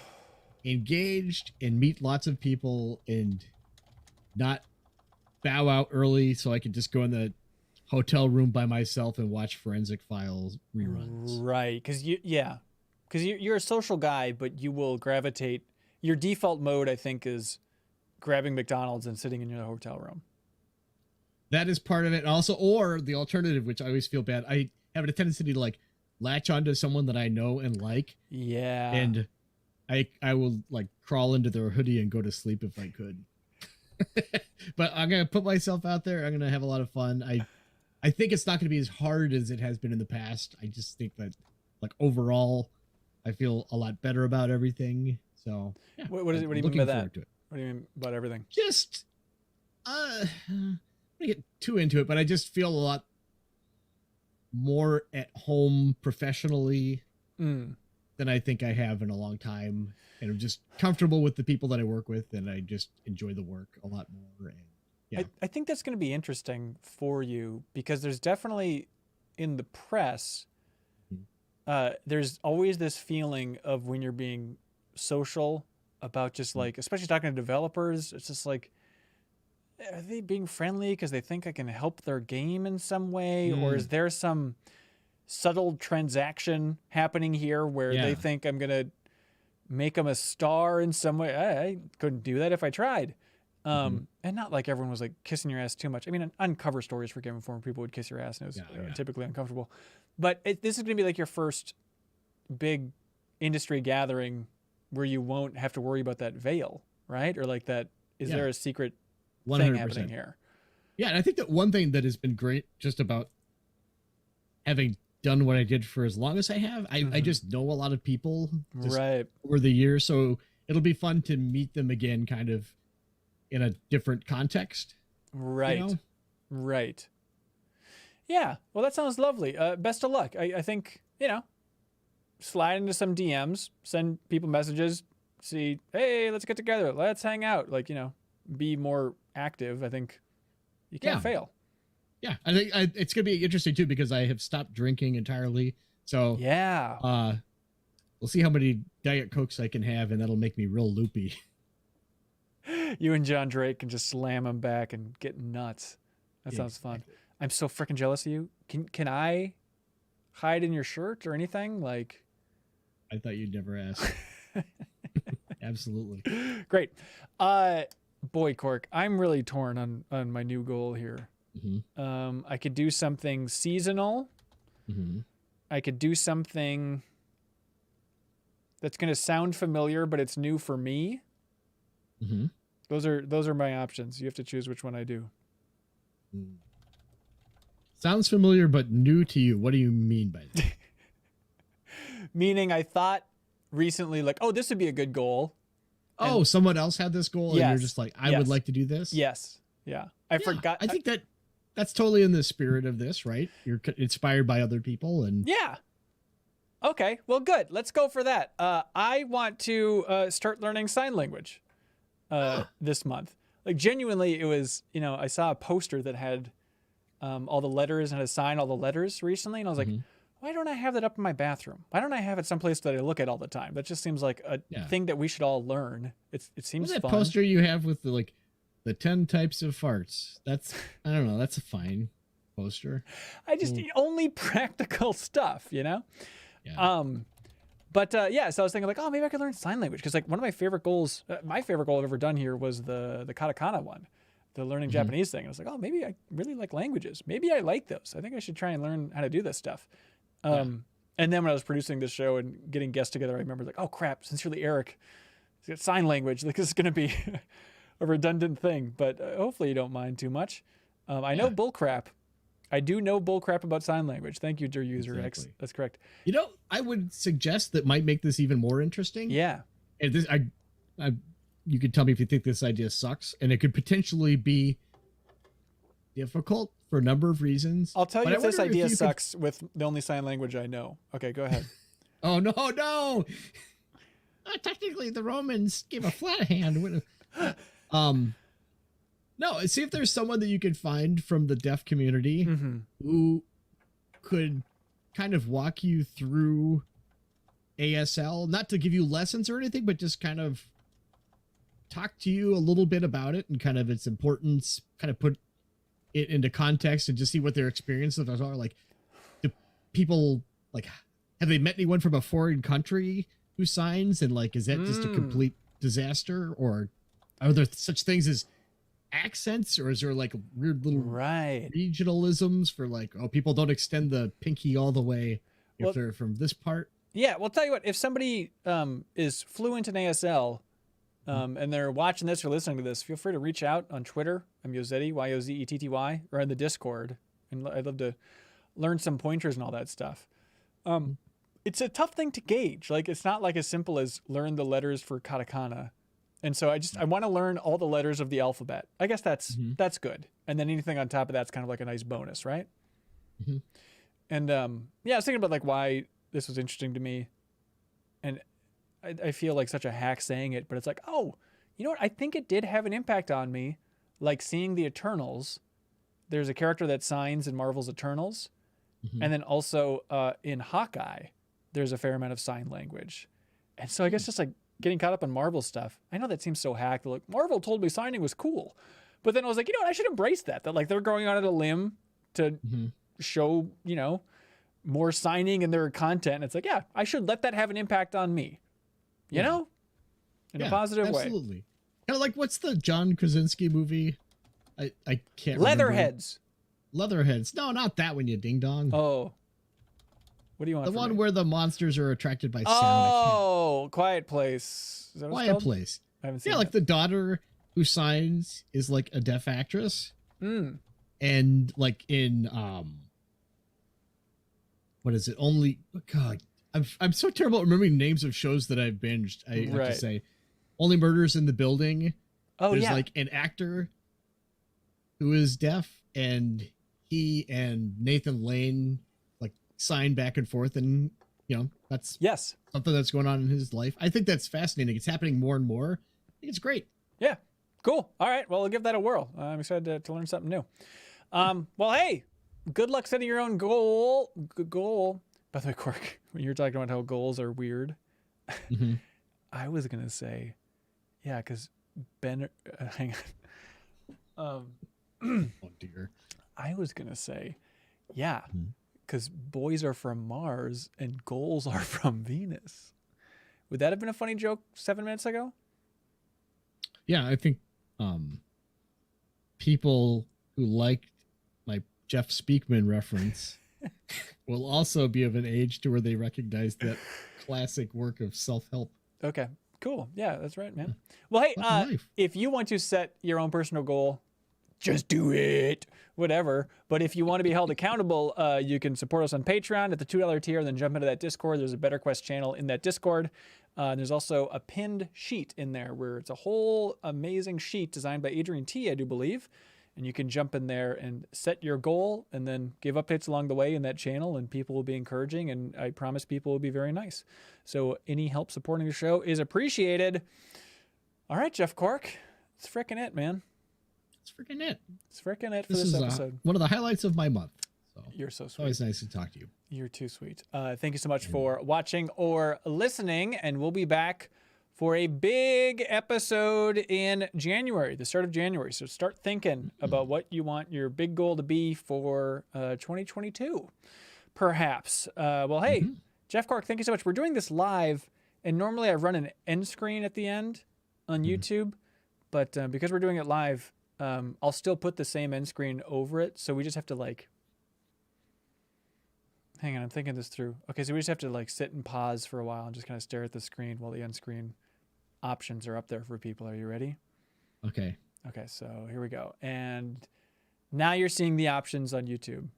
engaged and meet lots of people and not bow out early so I can just go in the hotel room by myself and watch Forensic Files reruns. Right. Because you're a social guy, but you will gravitate. Your default mode, I think, is grabbing McDonald's and sitting in your hotel room. That is part of it. Also, or the alternative, which I always feel bad. I have a tendency to like latch onto someone that I know and like. Yeah. And I will like crawl into their hoodie and go to sleep if I could. But I'm going to put myself out there. I'm going to have a lot of fun. I think it's not going to be as hard as it has been in the past. I just think that like overall, I feel a lot better about everything. So yeah, what do you mean by that? What do you mean about everything? Just, I don't get too into it, but I just feel a lot more at home professionally than I think I have in a long time. And I'm just comfortable with the people that I work with, and I just enjoy the work a lot more. And yeah, I think that's going to be interesting for you because there's definitely in the press, there's always this feeling of when you're being social about just like, especially talking to developers, it's just like, are they being friendly because they think I can help their game in some way? Or is there some subtle transaction happening here where they think I'm going to make them a star in some way? I couldn't do that if I tried. And not like everyone was like kissing your ass too much. I mean, uncover stories for Game Informer, people would kiss your ass and it was typically uncomfortable. But this is going to be like your first big industry gathering where you won't have to worry about that veil, right? Or like that, is there a secret 100% thing happening here? Yeah, and I think that one thing that has been great just about having done what I did for as long as I have, I just know a lot of people over the years, so it'll be fun to meet them again kind of in a different context. Right. You know? Right. Yeah. Well, that sounds lovely. Best of luck. I think, slide into some DMs, send people messages, see, hey, let's get together. Let's hang out. Like, be more active. I think you can't fail. Yeah. I think it's going to be interesting too, because I have stopped drinking entirely. So we'll see how many Diet Cokes I can have, and that'll make me real loopy. You and John Drake can just slam them back and get nuts. That sounds fun. I'm so freaking jealous of you. Can I hide in your shirt or anything? Like, I thought you'd never ask. Absolutely. Great. Boy, Cork, I'm really torn on my new goal here. I could do something seasonal. I could do something that's going to sound familiar, but it's new for me. Those are my options. You have to choose which one I do. Sounds familiar, but new to you. What do you mean by that? Meaning I thought recently, like, oh, this would be a good goal. Oh, someone else had this goal, and you're just like, I would like to do this? Yes. Yeah. I forgot. I think that's totally in the spirit of this, right? You're inspired by other people. And yeah. Okay, well, good. Let's go for that. I want to start learning sign language this month. Like, genuinely, it was, I saw a poster that had all the letters and had assigned all the letters recently, and I was like, why don't I have that up in my bathroom? Why don't I have it someplace that I look at all the time? That just seems like a thing that we should all learn. It seems fun. That poster you have with the 10 types of farts. That's, I don't know, that's a fine poster. I just only practical stuff, Yeah. But so I was thinking like, oh, maybe I could learn sign language, because like one of my favorite goals, my favorite goal I've ever done here was the katakana one, the learning Japanese thing. And I was like, oh, maybe I really like languages. Maybe I like those. I think I should try and learn how to do this stuff. And then when I was producing this show and getting guests together, I remember like, oh crap, sincerely Eric, sign language, like this is going to be a redundant thing, but hopefully you don't mind too much. I know bull crap I do know bullcrap about sign language. Thank you, dear user X. Exactly. That's correct. You know, I would suggest that might make this even more interesting. Yeah. And this, you could tell me if you think this idea sucks, and it could potentially be difficult for a number of reasons. I'll tell you if this idea sucks with the only sign language I know. Okay, go ahead. Oh, no. Technically, the Romans gave a flat hand. No, see if there's someone that you could find from the deaf community who could kind of walk you through ASL, not to give you lessons or anything, but just kind of talk to you a little bit about it and kind of its importance, kind of put it into context and just see what their experiences are. Like, do people, like, have they met anyone from a foreign country who signs? And, like, is that just a complete disaster? Or are there such things as accents, or is there like weird little regionalisms for like, oh, people don't extend the pinky all the way if they're from this part? Yeah, well, tell you what, if somebody is fluent in ASL and they're watching this or listening to this, feel free to reach out on Twitter. I'm Yozetty, Yozetty, or in the Discord. And I'd love to learn some pointers and all that stuff. It's a tough thing to gauge. Like, it's not like as simple as learn the letters for katakana. And so I want to learn all the letters of the alphabet. I guess that's good. And then anything on top of that's kind of like a nice bonus, right? And I was thinking about like why this was interesting to me. And I feel like such a hack saying it, but it's like, oh, you know what? I think it did have an impact on me. Like seeing the Eternals. There's a character that signs in Marvel's Eternals. And then also in Hawkeye, there's a fair amount of sign language. And so I guess just like getting caught up on Marvel stuff. I know that seems so hacked. Like, Marvel told me signing was cool. But then I was like, you know what? I should embrace that. That like they're going on a limb to show, you know, more signing in their content. And it's like, yeah, I should let that have an impact on me. You know? In a positive way. Absolutely. Kind of like, what's the John Krasinski movie? I can't remember. Leatherheads. No, not that one, you ding dong. Oh. What do you want? The one where the monsters are attracted by sound. Oh, Quiet Place. Is that what Quiet Place. I haven't seen like the daughter who signs is like a deaf actress. And like in what is it? I'm so terrible at remembering names of shows that I've binged. I have to say, Only Murders in the Building. Oh, There's like an actor who is deaf, and he and Nathan Lane like sign back and forth, and you know that's something that's going on in his life. I think that's fascinating. It's happening more and more. I think it's great. Yeah, cool. All right, well, we'll give that a whirl. I'm excited to learn something new. Well, hey, good luck setting your own goal. Good goal. By the way, Cork, when you were talking about how goals are weird, I was gonna say, yeah, because Ben, hang on. Oh dear. I was gonna say, yeah, because boys are from Mars and goals are from Venus. Would that have been a funny joke 7 minutes ago? Yeah, I think people who liked my Jeff Speakman reference will also be of an age to where they recognize that classic work of self-help. Okay, cool. Yeah, that's right, man. Well, hey, if you want to set your own personal goal, just do it, whatever. But if you want to be held accountable, you can support us on Patreon at the $2 tier, and then jump into that Discord. There's a BetterQuest channel in that Discord. There's also a pinned sheet in there where it's a whole amazing sheet designed by Adrian T, I do believe. And you can jump in there and set your goal and then give updates along the way in that channel, and people will be encouraging, and I promise people will be very nice. So any help supporting the show is appreciated. All right, Jeff Cork. It's freaking it, man. It's freaking it. It's freaking it for this episode. One of the highlights of my month. So you're so sweet. Always nice to talk to you. You're too sweet. Thank you so much for watching or listening, and we'll be back for a big episode in January, the start of January. So start thinking about what you want your big goal to be for 2022, perhaps. Well, hey, Jeff Cork, thank you so much. We're doing this live, and normally I run an end screen at the end on YouTube, but because we're doing it live, I'll still put the same end screen over it. So we just have to like, hang on, I'm thinking this through. Okay, so we just have to like sit and pause for a while and just kind of stare at the screen while the end screen options are up there for people. Are you ready? Okay. Okay, so here we go. And now you're seeing the options on YouTube.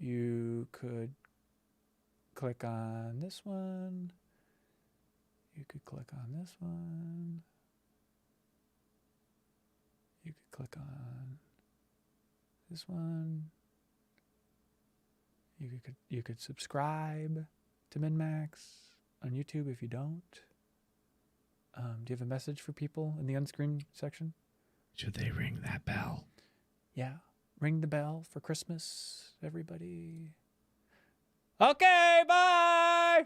You could click on this one. You could click on this one. You could click on this one. You could subscribe to MinnMax on YouTube if you don't. Do you have a message for people in the unscreened section? Should they ring that bell? Yeah. Ring the bell for Christmas, everybody. Okay, bye!